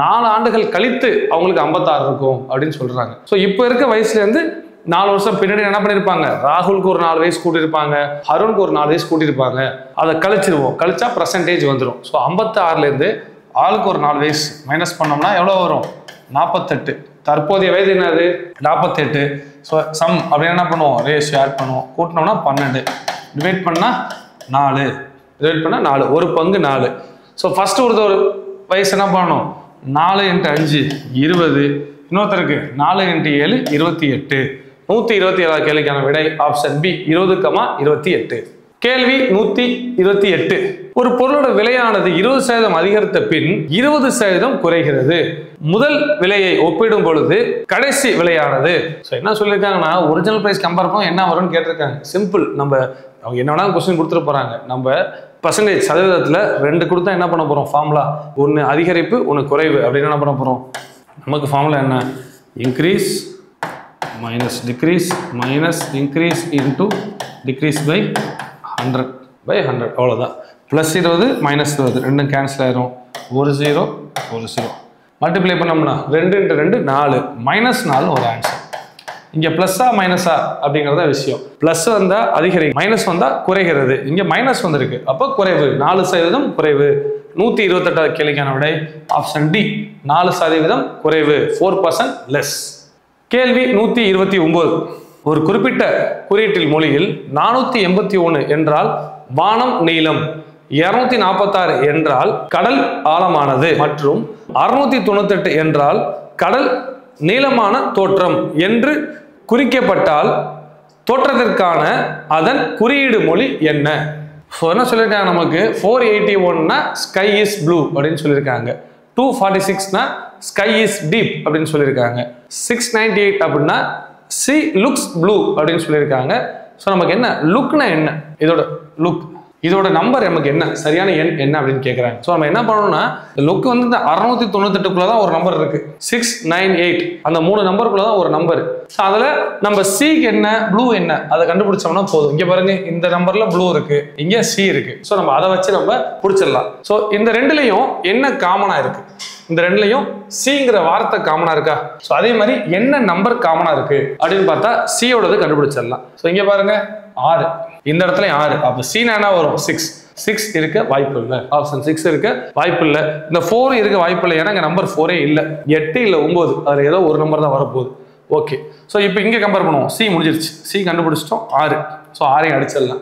4 ஆண்டுகள் கழித்து அவங்களுக்கு 56 இருக்கும் அப்படின்னு சொல்றாங்க. ஸோ இப்போ இருக்க வயசுலேருந்து 4 வருஷம் பின்னாடி என்ன பண்ணியிருப்பாங்க, ராகுலுக்கு ஒரு 4 வயசு கூட்டியிருப்பாங்க, ஹருணுக்கு ஒரு 4 வயசு கூட்டியிருப்பாங்க. அதை கழிச்சிருவோம், கழிச்சா % வந்துடும். ஸோ 56லேருந்து ஆளுக்கு ஒரு 4 வயசு மைனஸ் பண்ணோம்னா எவ்வளோ வரும் 48. தற்போதைய வயது என்னது 48. ஸோ சம் அப்படின்னு என்ன பண்ணுவோம் ரேஷியோ ஆட் பண்ணுவோம். கூட்டினோம்னா 12 டிவைட் பண்ணால் 4 டிவைட் பண்ணால் 4 ஒரு பங்கு 4. ஸோ ஃபர்ஸ்ட் ஒரு வயசு என்ன பண்ணணும் 4 × 5 20. இன்னொருத்தருக்கு 4 × 7 28. 127 கேள்விக்கான விடை ஆப்ஷன் பி 20,28. கேள்வி 128. ஒரு பொருளோட விலையானது 20% அதிகரித்த பின் 20% குறைகிறது. முதல் விலையை ஒப்பிடும் பொழுது கடைசி விலையானது என்ன சொல்லியிருக்காங்கன்னா ஒரிஜினல் பிரைஸ் கம்பேர் பண்ண என்ன வரும்னு கேட்டிருக்காங்க. சிம்பிள். நம்ம அவங்க என்ன வேணாலும் கொஸ்டின் கொடுத்துட்டு போறாங்க. நம்ம பர்சன்டேஜ் சதவீதத்தில் 2 கொடுத்தா என்ன பண்ண போறோம் ஃபார்முலா, ஒன்று அதிகரிப்பு ஒன்று குறைவு அப்படின்னு என்ன பண்ண போறோம். நமக்கு ஃபார்முலா என்ன increase minus decrease minus increase into decrease by 100/100 அவ்வளோதான். +20 -20 ரெண்டும் கேன்சல் ஆயிரும். 1 0 1 0 மல்டிப்ளை பண்ணோம்னா 2 × 2 4 -4 ஒரு ஆன்சர். இங்க பிளஸ்ஸா மைனஸா அப்படிங்கிறத விஷயம். பிளஸ் வந்தா அதிகரிக்கும், மைனஸ் வந்தா குறைகிறது. இங்க மைனஸ் வந்திருக்கு, அப்போ குறைவு 4% குறைவு. 128 கேள்விக்கான விடை ஆப்ஷன் டி 4% குறைவு 4% லெஸ். கேள்வி 129. ஒரு குறிப்பிட்ட குறியீட்டில் மொழியில் 481 என்றால் வானம் நீளம், 246 என்றால் கடல் ஆழமானது மற்றும் 698 என்றால் கடல் நீளமான தோற்றம் என்று குறிக்கப்பட்டால் தோற்றத்திற்கான அதன் குறியீடு மொழி என்ன? என்ன சொல்லியிருக்காங்க நமக்கு 481னா ஸ்கை இஸ் ப்ளூ அப்படின்னு சொல்லியிருக்காங்க. 246னா ஸ்கை இஸ் டீப் அப்படின்னு சொல்லியிருக்காங்க. 698 அப்படின்னா சி லுக்ஸ் ப்ளூ அப்படின்னு சொல்லியிருக்காங்க. ஸோ நமக்கு என்ன லுக்னா என்ன, இதோட லுக் இதோட நம்பர் நமக்கு என்ன சரியான எண் என்ன அப்படின்னு கேட்குறாங்க. ஸோ நம்ம என்ன பண்ணணும்னா லுக் வந்து இந்த 698 தான் ஒரு நம்பர் இருக்கு, 698 அந்த 3 நம்பருக்குள்ள தான் ஒரு நம்பர். ஸோ அதில் நம்ம சிக்கு என்ன ப்ளூ என்ன அதை கண்டுபிடிச்சோம்னா போதும். இங்கே பாருங்க இந்த நம்பர்ல ப்ளூ இருக்கு, இங்கே சி இருக்கு. ஸோ நம்ம அதை வச்சு நம்ம பிடிச்சிடலாம். ஸோ இந்த ரெண்டுலையும் என்ன காமனா இருக்கு, இந்த ரெண்டுலையும் சிங்கிற வார்த்தை காமனா இருக்கா. ஸோ அதே மாதிரி என்ன நம்பர் காமனா இருக்கு அப்படின்னு பார்த்தா சியோடது கண்டுபிடிச்சிடலாம். ஸோ இங்கே பாருங்க 6, இந்த இடத்துல 6, அப்போ சீனா என்ன வரும் 6 இருக்க வாய்ப்பு இல்லை. ஆப்ஷன் 6 இருக்க வாய்ப்பு இல்லை. இந்த 4 இருக்க வாய்ப்பு இல்லை, ஏன்னா நம்பர் 4 இல்லை. 8 இல்லை 9, அதில் ஏதோ ஒரு நம்பர் தான் வரப்போகுது. ஓகே, ஸோ இப்போ இங்கே கம்பேர் பண்ணுவோம். சி முடிஞ்சிருச்சு, சி கண்டுபிடிச்சிட்டோம் 6. ஸோ 6ஐயும் அடிச்சிடலாம்.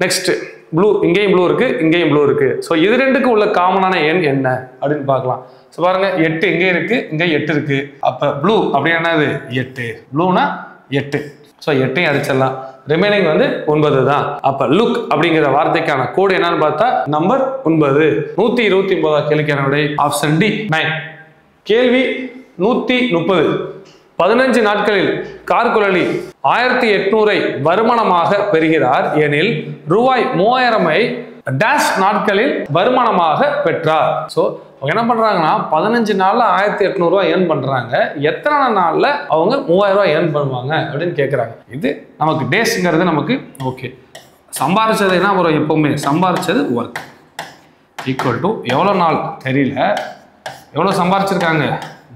நெக்ஸ்ட் ப்ளூ, இங்கேயும் ப்ளூ இருக்கு, இங்கேயும் ப்ளூ இருக்கு. ஸோ இது ரெண்டுக்கு உள்ள காமனான எண் என்ன அப்படின்னு பார்க்கலாம். ஸோ பாருங்க 8 இங்கே இருக்கு, இங்கே 8 இருக்கு. அப்போ ப்ளூ அப்படி என்னது 8, ப்ளூனா 8. ஸோ 8ஐயும் அடிச்சிடலாம். ரிமைனிங் வந்து 9 தான். அப்ப லுக் அப்படிங்கிற வார்த்தைக்கான கோடு என்னன்னு பார்த்தா நம்பர் 9. 129 கேள்விக்கான விடை ஆப்ஷன் டி 9. கேள்வி 130. 15 நாட்களில் கார்குழலி 1800 வருமானமாக பெறுகிறார் எனில் ரூபாய் 3000 டேஷ் நாட்களில் வருமானமாக பெற்றார். ஸோ அவங்க என்ன பண்றாங்கன்னா 15 நாள்ல 1800 ஏர்ன் பண்றாங்க. எத்தனை நாள்ல அவங்க 3000 ஏர்ன் பண்ணுவாங்க அப்படின்னு கேட்கறாங்க. இது நமக்கு டேஸ்ங்கிறது நமக்கு ஓகே. சம்பாரிச்சது என்ன வரும், எப்பவுமே சம்பாரிச்சது ஒர்க் ஈக்குவல் டு எவ்வளோ நாள் தெரியல, எவ்வளோ சம்பாரிச்சிருக்காங்க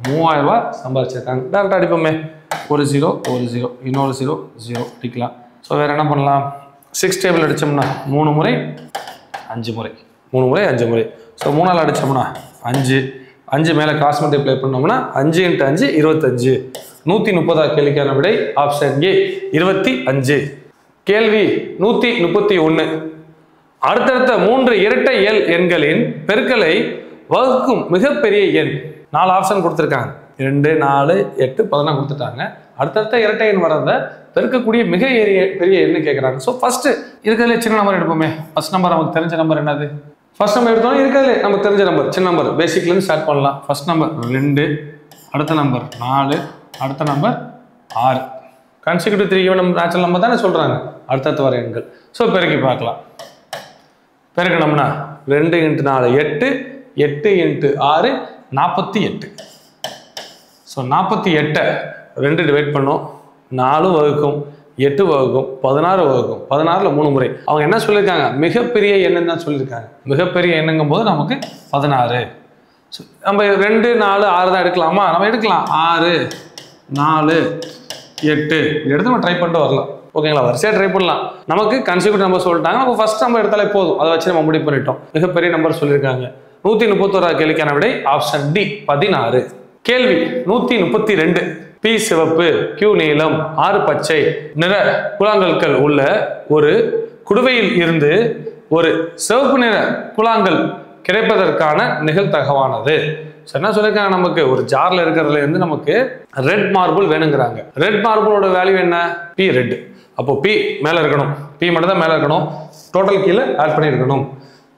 3000 ரூபாய் சம்பாதிச்சிருக்காங்க. டேரக்டாக அடிப்போமே, ஒரு 0 ஒரு 0 இன்னொரு 0 0 அடிக்கலாம். ஸோ வேறு என்ன பண்ணலாம், 6 டேபிள் அடித்தோம்னா 3 முறை 5 முறை 3 முறை 5 முறை. ஸோ 3ஆல் அடித்தோம்னா 5 5 மேலே கிராஸ் மல்டிப்ளை பண்ணோம்னா 5 × 5 25. 130 கேள்விக்கான விடை ஆப்ஷன் ஏ 25. கேள்வி 131. அடுத்தடுத்த 3 இரட்டை எல் எண்களின் பெருக்கலை வகுக்கும் மிகப்பெரிய எண். 4 ஆப்ஷன் கொடுத்துருக்காங்க, 2 4 8 14 கொடுத்துட்டாங்க. அடுத்தடுத்த இரட்டை எண் வரத பெருக்கக்கூடிய மிக பெரிய எண்ணு கேட்குறாங்க. ஸோ ஃபர்ஸ்ட் இருக்கிறதுல சின்ன நம்பர் எடுப்போமே. ஃபர்ஸ்ட் நம்பர் நமக்கு தெரிஞ்ச நம்பர் என்னது, ஃபர்ஸ்ட் நம்பர் எடுத்தோம்னா இருக்கிறதுல நமக்கு தெரிஞ்ச நம்பர் சின்ன நம்பர் பேசிக்லேருந்து ஸ்டார்ட் பண்ணலாம். ஃபர்ஸ்ட் நம்பர் 2, அடுத்த நம்பர் 4, அடுத்த number 6. Consecutive 3 even natural number தானே சொல்கிறாங்க அடுத்தடுத்து வர எண்கள். ஸோ பெருக்கி பார்க்கலாம். பெருக்கணும்னா 2 × 4 8, 8 × 6 48. ஸோ 48 2 டிவைட் பண்ணோம், 4 வகுக்கும் 8 வகுக்கும் 16 வகுக்கும் 16ல் 3 முறை. அவங்க என்ன சொல்லியிருக்காங்க, மிகப்பெரிய எண்ணு தான் சொல்லியிருக்காங்க. மிகப்பெரிய எண்ணுங்கும் போது நமக்கு 16. ஸோ நம்ம 2 4 6 தான் எடுக்கலாமா, நம்ம எடுக்கலாம் 6 4 8 எடுத்து நம்ம ட்ரை பண்ணிட்டு வரலாம். ஓகேங்களா, வரிசையாக ட்ரை பண்ணலாம். நமக்கு கன்சிக்யூட்டிவ் நம்பர் சொல்லிட்டாங்க, நம்ம ஃபர்ஸ்ட் நம்பர் எடுத்தாலே போதும், அதை வச்சு நம்ம முடிவு பண்ணிட்டோம். மிகப்பெரிய நம்பர் சொல்லியிருக்காங்க. 131 கேள்விக்கான விடை ஆப்ஷன் டி 16. கேள்வி 132. பி சிவப்பு, கியூ நீலம், 6 பச்சை நிற கூழாங்கற்கள் உள்ள ஒரு குடுவையில் இருந்து ஒரு சிவப்பு நிற கூழாங்கல் கிடைப்பதற்கான நிகழ்தகவானது. என்ன சொல்லியிருக்காங்க, நமக்கு ஒரு ஜார்ல இருக்கிறதுல இருந்து நமக்கு ரெட் மார்பிள் வேணுங்கிறாங்க. ரெட் மார்பிளோட வேல்யூ என்ன, பி ரெட். அப்போ பி மேல இருக்கணும், பி மட்டும் தான் மேல இருக்கணும், டோட்டல் கீழே ஆட் பண்ணியிருக்கணும்.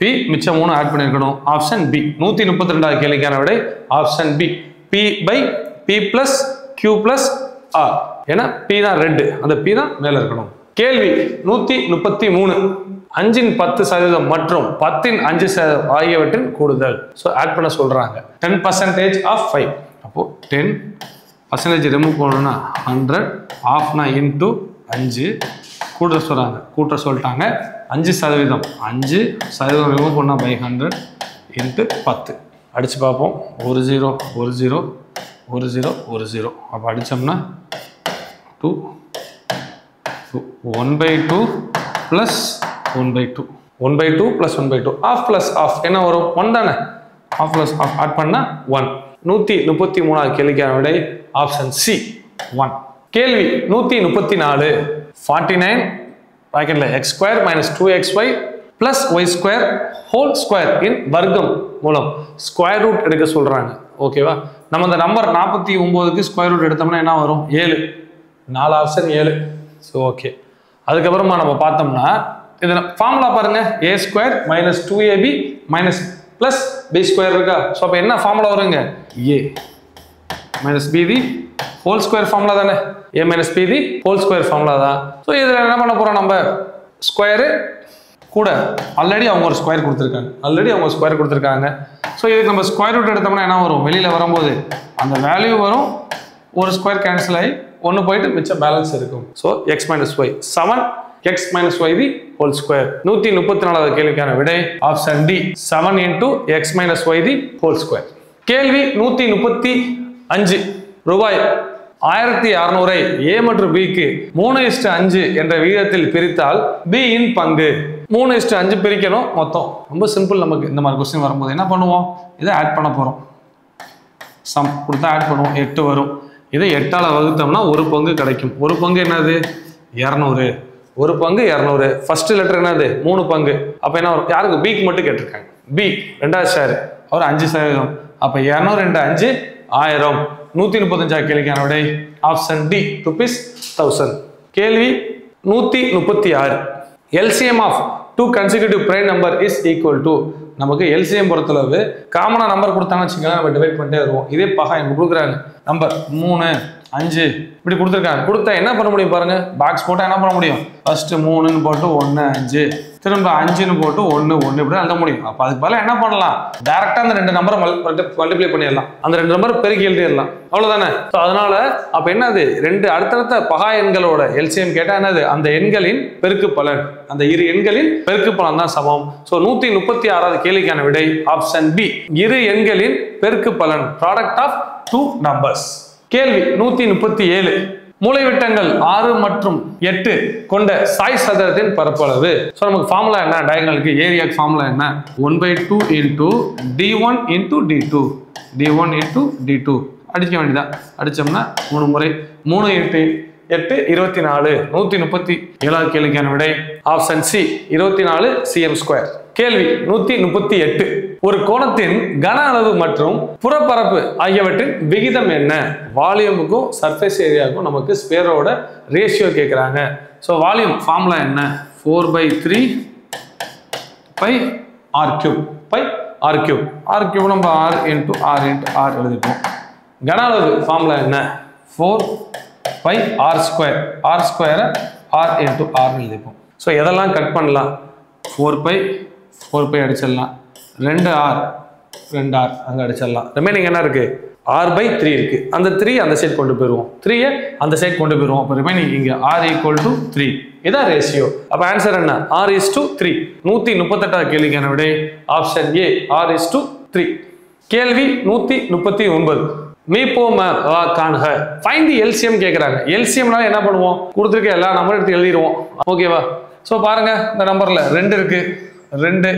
பி மிச்சம் 3 ஆட் பண்ணியிருக்கணும். ஆப்ஷன் பி 132 கேள்விக்கான விடை option B P by P plus Q plus R. ஏன்னா பி தான் ரெட், அந்த பி தான் மேல இருக்கணும். கேள்வி 133. 5 இன் 10% மற்றும் 10 இன் 5% ஆகியவற்றின் கூடுதல். ஸோ ஆட் பண்ண சொல்றாங்க. 10% ஆஃப் 5. அப்போ 10% ரிமூவ் பண்ணணும்னா 100, ஆஃப்னா இன்டூ 5 கூட்ட சொல்றாங்க, கூட்ட சொல்லிட்டாங்க. 5% 5% ரிமூவ் பண்ணால் பை 100 இன்ட்டு 10 அடிச்சு பார்ப்போம். 1 0 1 0 1 0 1 0. அப்போ அடித்தோம்னா 2 1/2 plus 1/2 1/2 plus 1/2 half plus half என்ன வரும், 1 தானே. ஆஃப் ப்ளஸ் ஆஃப் ஆட் பண்ணால் 1. 133 கேள்விக்கான விடை ஆப்ஷன் சி 1. கேள்வி 134. 49 bracketல x² - 2xy plus y² whole square இன் வர்க்கம் மூலம் ஸ்கொயர் ரூட் எடுக்க சொல்றாங்க. ஓகேவா, நம்ம இந்த நம்பர் 49க்கு ஸ்கொயர் ரூட் எடுத்தோம்னா என்ன வரும், 7. 4 ஆப்ஷன் 7. ஸோ ஓகே, அதுக்கப்புறமா நம்ம பார்த்தோம்னா இதில் ஃபார்முலா பாருங்க, a² - 2ab ப்ளஸ் b² இருக்கா. ஸோ அப்போ என்ன ஃபார்முலா வருங்க, a - bd whole square formula தானே, a - bd whole square formula தான். ஸோ இதில் என்ன பண்ண போகிறோம், நம்ம ஸ்கொயரு கூட ஆல்ரெடி அவங்க ஒரு ஸ்கொயர் கொடுத்துருக்காங்க. ஸோ இதுக்கு நம்ம ஸ்கொயர் ரூட் எடுத்தோம்னா என்ன வரும், வெளியில் வரும்போது அந்த வேல்யூ வரும், ஒரு ஸ்கொயர் கேன்சல் ஆகி 1 போயிட்டு மிச்சம் பேலன்ஸ் இருக்கும். So x - y 7 x - y the whole square. 134 கேள்விக்கான விடை ஆப்ஷன் D 7 × x - y the whole square. கேள்வி 135. ரூபாய் 1600 ஏ மற்றும் பிக்கு 3:5 என்ற விகிதத்தில் பிரித்தால் பி இன் பங்கு. 3:5 பிரிக்கணும் மொத்தம். ரொம்ப சிம்பிள். நமக்கு இந்த மாதிரி கொஸ்டின் வரும்போது என்ன பண்ணுவோம், இதை ஆட் பண்ண போறோம். சம் கொடுத்தா ஆட் பண்ணுவோம், 8 வரும். இதை 8ஆல் வகுத்தோம்னா ஒரு பங்கு கிடைக்கும். ஒரு பங்கு என்னது, 200. ஒரு பங்கு 200. ஃபர்ஸ்ட் லெட்டர் என்னது, 3 பங்கு. அப்ப என்ன வரும், யாருக்கு, பிக்கு மட்டும் கேட்டிருக்காங்க. பி 2வது ஷேர், அவர் 5%. அப்ப 200 × 5 1000. 135 கேள்விக்கான விடை ஆப்ஷன் டி ₹1000. கேள்வி 136. LCM of 2 consecutive prime number is equal to. நமக்கு LCM பொறுத்தளவு காமனா நம்பர் கொடுத்தாங்கன்னு வச்சுக்கோங்க, நம்ம டிவைட் பண்ணிட்டே வருவோம். இதே பகா எனக்கு கொடுக்குறாங்க நம்பர் 3 5 இப்படி கொடுத்துருக்காங்க. கொடுத்தா என்ன பண்ண முடியும் பாருங்க, பாக்ஸ் போட்டால் என்ன பண்ண முடியும், ஃபர்ஸ்ட் 3ன்னு போட்டு 1 5 திரும்ப 5ன்னு போட்டு 1 1 இப்படி எழுத முடியும். அப்போ அதுக்கு பதிலாக என்ன பண்ணலாம், டேரக்டா அந்த 2 நம்பரை மல்டிப்ளை பண்ணிடலாம், அந்த 2 நம்பர் பெருக்கி எழுதிடலாம், அவ்வளவுதானே. ஸோ அதனால அப்போ என்னது, 2 அடுத்தடுத்த பகா எண்களோட LCM கேட்டால் என்னது, அந்த எண்களின் பெருக்கு பலன், அந்த இரு எண்களின் பெருக்கு பலன் தான் சமம். ஸோ 136வது கேள்விக்கான விடை ஆப்ஷன் பி, இரு எண்களின் பெருக்கு பலன், ப்ராடக்ட் ஆஃப் 2 numbers. கேள்வி 137. மூலைவிட்டங்கள் 6 மற்றும் 8 கொண்ட சாய் சதுரத்தின் பரப்பளவு. ஸோ நமக்கு ஃபார்முலா என்ன, டயகனலுக்கு ஏரியாக்கு ஃபார்முலா என்ன, 1/2 into d1 into d2, d1 into d2 அடிக்க வேண்டியதான். அடிச்சோம்னா 3 முறை 3 இன்ட்டு 8 24. 137 கேள்விக்கான விடை ஆப்ஷன் சி 24 cm². கேள்வி 138. ஒரு கோணத்தின் கன அளவு மற்றும் புறப்பரப்பு ஆகியவற்றின் விகிதம் என்ன? வால்யூமுக்கும் சர்ஃபேஸ் ஏரியாவுக்கும் நமக்கு ஸ்பேரோட ரேஷியோ கேட்குறாங்க. ஸோ வால்யூம் ஃபார்முலா என்ன, 4/3 by r³ by r³ r³ நம்ம r இன்ட்டு r எழுதிப்போம். கன அளவு ஃபார்முலா என்ன, 4/r², r² r into r எழுதிப்போம். ஸோ எதெல்லாம் கட் பண்ணலாம், 4π அடிச்சிடலாம், 2r அங்கே அடிச்சிடலாம். ரிமைனிங் என்ன இருக்கு, r/3 இருக்கு. அந்த 3 அந்த சைட் கொண்டு போயிடுவோம், 3 அந்த சைட் கொண்டு போயிடுவோம். அப்போ ரிமைனிங் இங்கே r = 3. இதான் ரேஷியோ. அப்போ ஆன்சர் என்ன, r/3. 138 கேள்விக்கான விடை ஆப்ஷன் ஏ r/3. கேள்வி 139. ஃபைண்ட் தி எல்சிஎம் கேட்குறாங்க. எல்சிஎம்னால என்ன பண்ணுவோம், கொடுத்துருக்க எல்லா நம்பரும் எடுத்து எழுதிடுவோம். ஓகேவா? ஸோ பாருங்க, இந்த நம்பர்ல 2 இருக்கு, 2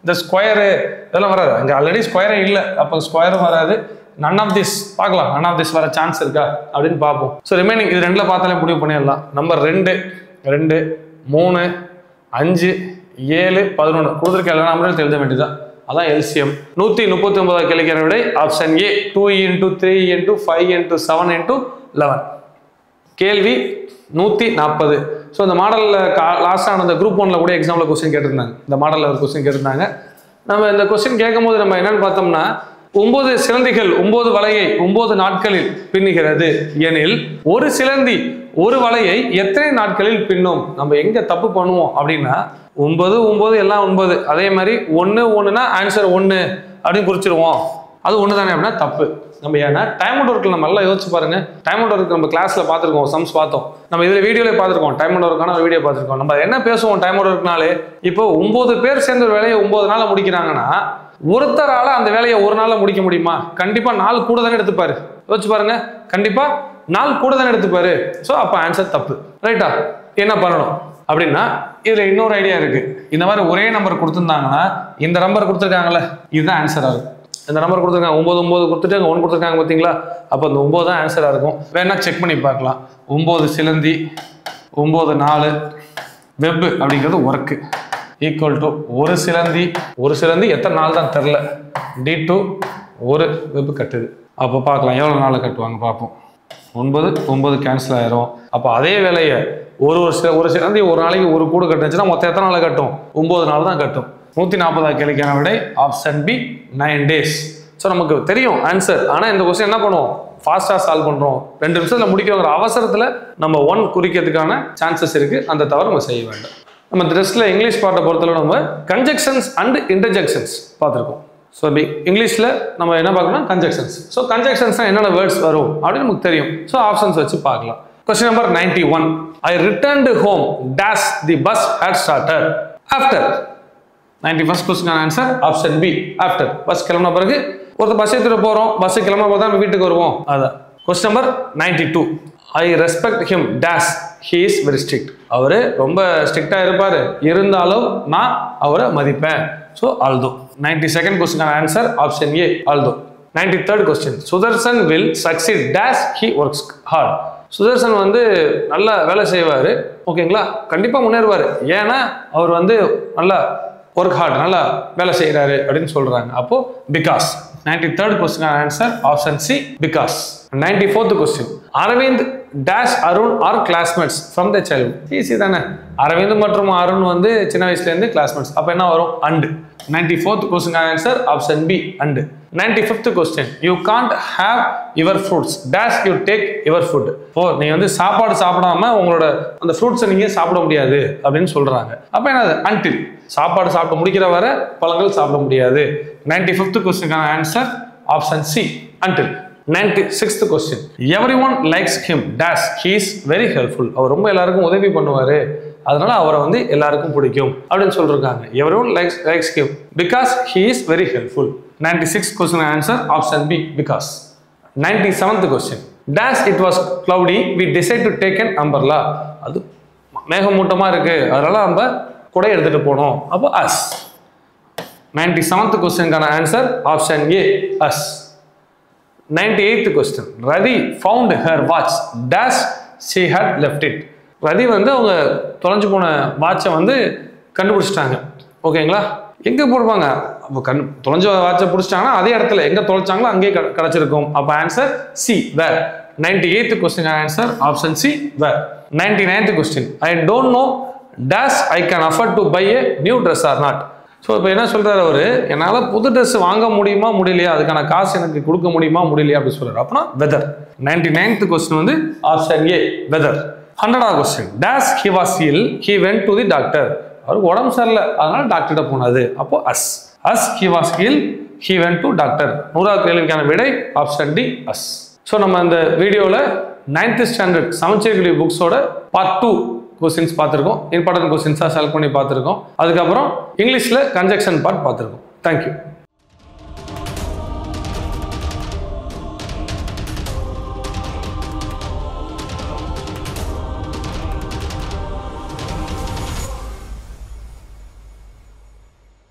இந்த ஸ்கொயரு இதெல்லாம் வராது. அங்கே ஆல்ரெடி ஸ்கொயரே இல்லை, அப்போ ஸ்கொயரும் வராது. நன் ஆஃப் திஸ் பார்க்கலாம், நன் ஆஃப் திஸ் வர சான்ஸ் இருக்கா அப்படின்னு பார்ப்போம். ஸோ ரிமைனிங் இது 2ல் பார்த்தாலே முடிவு பண்ணிடலாம். நம்பர் 2, 2, 3, 5, 7, 11 கொடுத்துருக்க எல்லா நம்பரும் எழுத வேண்டியதான். அதான் எல்சிஎம். 139 கேள்விக்கான விடை ஆப்ஷன் ஏ 2 × 3 × 5 × 7 × 11. கேள்வி 140. ஸோ இந்த மாடலில் லாஸ்ட்டான அந்த குரூப் 1ல் கூட எக்ஸாம்பிள் கொஸ்டின் கேட்டிருந்தாங்க. இந்த மாடலில் ஒரு கொஸ்டின் கேட்டிருந்தாங்க. நம்ம இந்த கொஸ்டின் கேட்கும்போது நம்ம என்னன்னு பார்த்தோம்னா, 9 சிலந்திகள் 9 வலையை 9 நாட்களில் பின்னுகிறது எனில் ஒரு சிலந்தி ஒரு வலையை எத்தனை நாட்களில் பின்னும்? நம்ம எங்க தப்பு பண்ணுவோம் அப்படின்னா, 9 9 எல்லாம் 9, அதே மாதிரி 1 1னா ஆன்சர் 1 அப்படின்னு குறிச்சிருவோம். அது 1 தானே அப்படின்னா தப்பு. நம்ம ஏன்னா டைம் அவுட் ஒர்க்கில் நம்ம எல்லாம் யோசிச்சு பாருங்க. டைம் அவுட் ஒர்க் நம்ம கிளாஸ்ல பார்த்துருக்கோம், சம்ஸ் பார்த்தோம், நம்ம இதில் வீடியோல பார்த்துருக்கோம். டைம் அவுட் ஒர்க்கான ஒரு வீடியோ பார்த்துருக்கோம். நம்ம என்ன பேசுவோம் டைம் அவுட் ஒர்க்னாலே, இப்போ 9 பேர் சேர்ந்து ஒரு வேலையை 9 நாளில் முடிக்கிறாங்கன்னா ஒருத்தரால அந்த வேலையை ஒரு நாளில் முடிக்க முடியுமா? கண்டிப்பா நாள் கூட தானே எடுத்துப்பாரு. யோசிச்சு பாருங்க, கண்டிப்பா நாள் கூட தானே எடுத்துப்பாரு. ஸோ அப்போ ஆன்சர் தப்பு. ரைட்டா? என்ன பண்ணணும் அப்படின்னா, இதுல இன்னொரு ஐடியா இருக்கு. இந்த மாதிரி ஒரே நம்பர் கொடுத்துருந்தாங்கன்னா, இந்த நம்பர் கொடுத்துருக்காங்கல்ல, இதுதான் ஆன்சரா இருக்கும். இந்த நம்பர் கொடுத்துருக்காங்க 9 9 கொடுத்துட்டு 1 கொடுத்துருக்காங்க பார்த்தீங்களா? அப்போ அந்த 9 தான் ஆன்சராக இருக்கும். வேணா செக் பண்ணி பார்க்கலாம். 9 சிலந்தி 9 4 வெப் அப்படிங்கிறது ஒர்க்கு ஈக்குவல் டு ஒரு சிலந்தி எத்தனை நாள் தான் தெரில, d2 ஒரு வெப் கட்டுது. அப்போ பார்க்கலாம் எவ்வளோ நாள் கட்டுவாங்க பார்ப்போம். 9 9 கேன்சல் ஆயிரும். அப்போ அதே வேலையை ஒரு சிலந்தி ஒரு நாளைக்கு ஒரு கூடு கட்டுச்சுன்னா மொத்தம் எத்தனை நாள் கட்டும்? 9 நாள் தான் கட்டும். 140 கேள்விக்கான விடை ஆப்ஷன் பி 9 days. ஸோ நமக்கு தெரியும் ஆன்சர். ஆனால் இந்த கொஸ்டின் என்ன பண்ணுவோம், ஃபாஸ்ட்டாக சால்வ் பண்ணுறோம். 2 நிமிஷத்தில் முடிக்கிற அவசரத்தில் நம்ம 1 குறிக்கிறதுக்கான சான்சஸ் இருக்குது. அந்த தவிர நம்ம செய்ய வேண்டாம். நம்ம ட்ரெஸ்ட்டில் இங்கிலீஷ் பாட்டை பொறுத்தளவு நம்ம கன்ஜெக்ஷன்ஸ் அண்ட் இன்டர்ஜெக்ஷன்ஸ் பார்த்துருக்கோம். ஸோ இங்கிலீஷில் நம்ம என்ன பார்க்கணும், கன்ஜெக்ஷன்ஸ். ஸோ கன்ஜெக்ஷன்ஸ்னால் என்னென்ன வேர்ட்ஸ் வரும் அப்படின்னு நமக்கு தெரியும். ஸோ ஆப்ஷன்ஸ் வச்சு பார்க்கலாம். Question number 91. I returned home dash the bus had started after. 91st question answer option B after. Bus கிளம்பின பிறகு ஒருத்தர் பஸ் ஏற்றிட்டு போகிறோம், பஸ் கிளம்பின போது தான் நம்ம வீட்டுக்கு வருவோம். அதான். Question number 92. I respect him dash he is very strict. அவர் ரொம்ப ஸ்ட்ரிக்டாக இருப்பார், இருந்தாலும் நான் அவரை மதிப்பேன். So although. 92nd question answer option A although. 93rd question. Sudarshan will succeed dash he works hard. Sudarshan வந்து நல்லா வேலை செய்வார், ஓகேங்களா, கண்டிப்பாக முன்னேறுவார். ஏன்னா அவர் வந்து நல்லா ஒர்க் ஹார்ட், நல்லா வேலை செய்கிறாரு அப்படின்னு சொல்கிறாங்க. அப்போ because. 93rd question answer option C because. 94th question. Aravind dash Arun are classmates from the childhood. Easy தானே. அரவிந்த் மற்றும் அருண் வந்து சின்ன வயசுலேருந்து கிளாஸ்மேட்ஸ். அப்போ என்ன வரும், and. 94th question answer option B and. 95th question. You can't have your fruits dash you take your food. நீ வந்து சாப்பாடு சாப்பிடாம உங்களோட அந்த ஃப்ரூட்ஸை நீங்க சாப்பிட முடியாது அப்படின்னு சொல்றாங்க. அப்ப என்னது, until. சாப்பாடு சாப்பிட்டு முடிக்கிற வரை பழங்கள் சாப்பிட முடியாது. 95th question answer option C until. 96th question. Everyone likes him dash he is very helpful. அவர் ரொம்ப எல்லாருக்கும் உதவி பண்ணுவாரு, அதனால அவரை வந்து எல்லாருக்கும் பிடிக்கும் அப்படின்னு சொல்றாங்க. Everyone likes him because he is very helpful. 96th question answer option be because. 97th question. Dash it was cloudy, we decided to take an umbrella. அது மேகமூட்டமா இருக்கு, அதனால நம்ம குடை எடுத்துட்டு போனோம். அப்போ us. 97th questionக்கான answer option A us. 98th question. Radhi found her watch. Dash she had left it. ரதி வந்து அவங்க தொலைஞ்சு போன வாட்சை வந்து கண்டுபிடிச்சிட்டாங்க. ஓகேங்களா? எங்கே போடுவாங்க? அப்போ தொலைஞ்ச வாட்சை பிடிச்சிட்டாங்கன்னா அதே இடத்துல எங்கே தொலைச்சாங்களோ அங்கேயே கிடச்சிருக்கும். அப்போ answer C where. 98th question answer option C where. 99th question. I don't know dash I can afford to buy a new dress or not. So இப்போ என்ன சொல்கிறார் அவர், என்னால் புது ட்ரெஸ் வாங்க முடியுமா முடியலையா, அதுக்கான காசு எனக்கு கொடுக்க முடியுமா முடியலையா அப்படின்னு சொல்கிறார். அப்படின்னா வெதர். 99th question வந்து option A whether. 100th question. Dash he was ill, he went to the doctor. அவருக்கு உடம்பு சரியில்லை, அதனால டாக்டர்கிட்ட போனது. அப்போ as. As he was ill, he went to doctor. 100வது கேள்விக்கான விடை ஆப்ஷன் டி அஸ். ஸோ நம்ம இந்த வீடியோவில் 9th ஸ்டாண்டர்ட் சமச்சீர் கல்வி புக்ஸோட பார்ட் 2 கொஸ்டின்ஸ் பார்த்துருக்கோம். இம்பார்ட்டன்ட் கொஸ்டின்ஸாக செலக்ட் பண்ணி பார்த்துருக்கோம். அதுக்கப்புறம் இங்கிலீஷில் கன்ஜெக்ஷன் பார்ட் பார்த்துருக்கோம். தேங்க்யூ.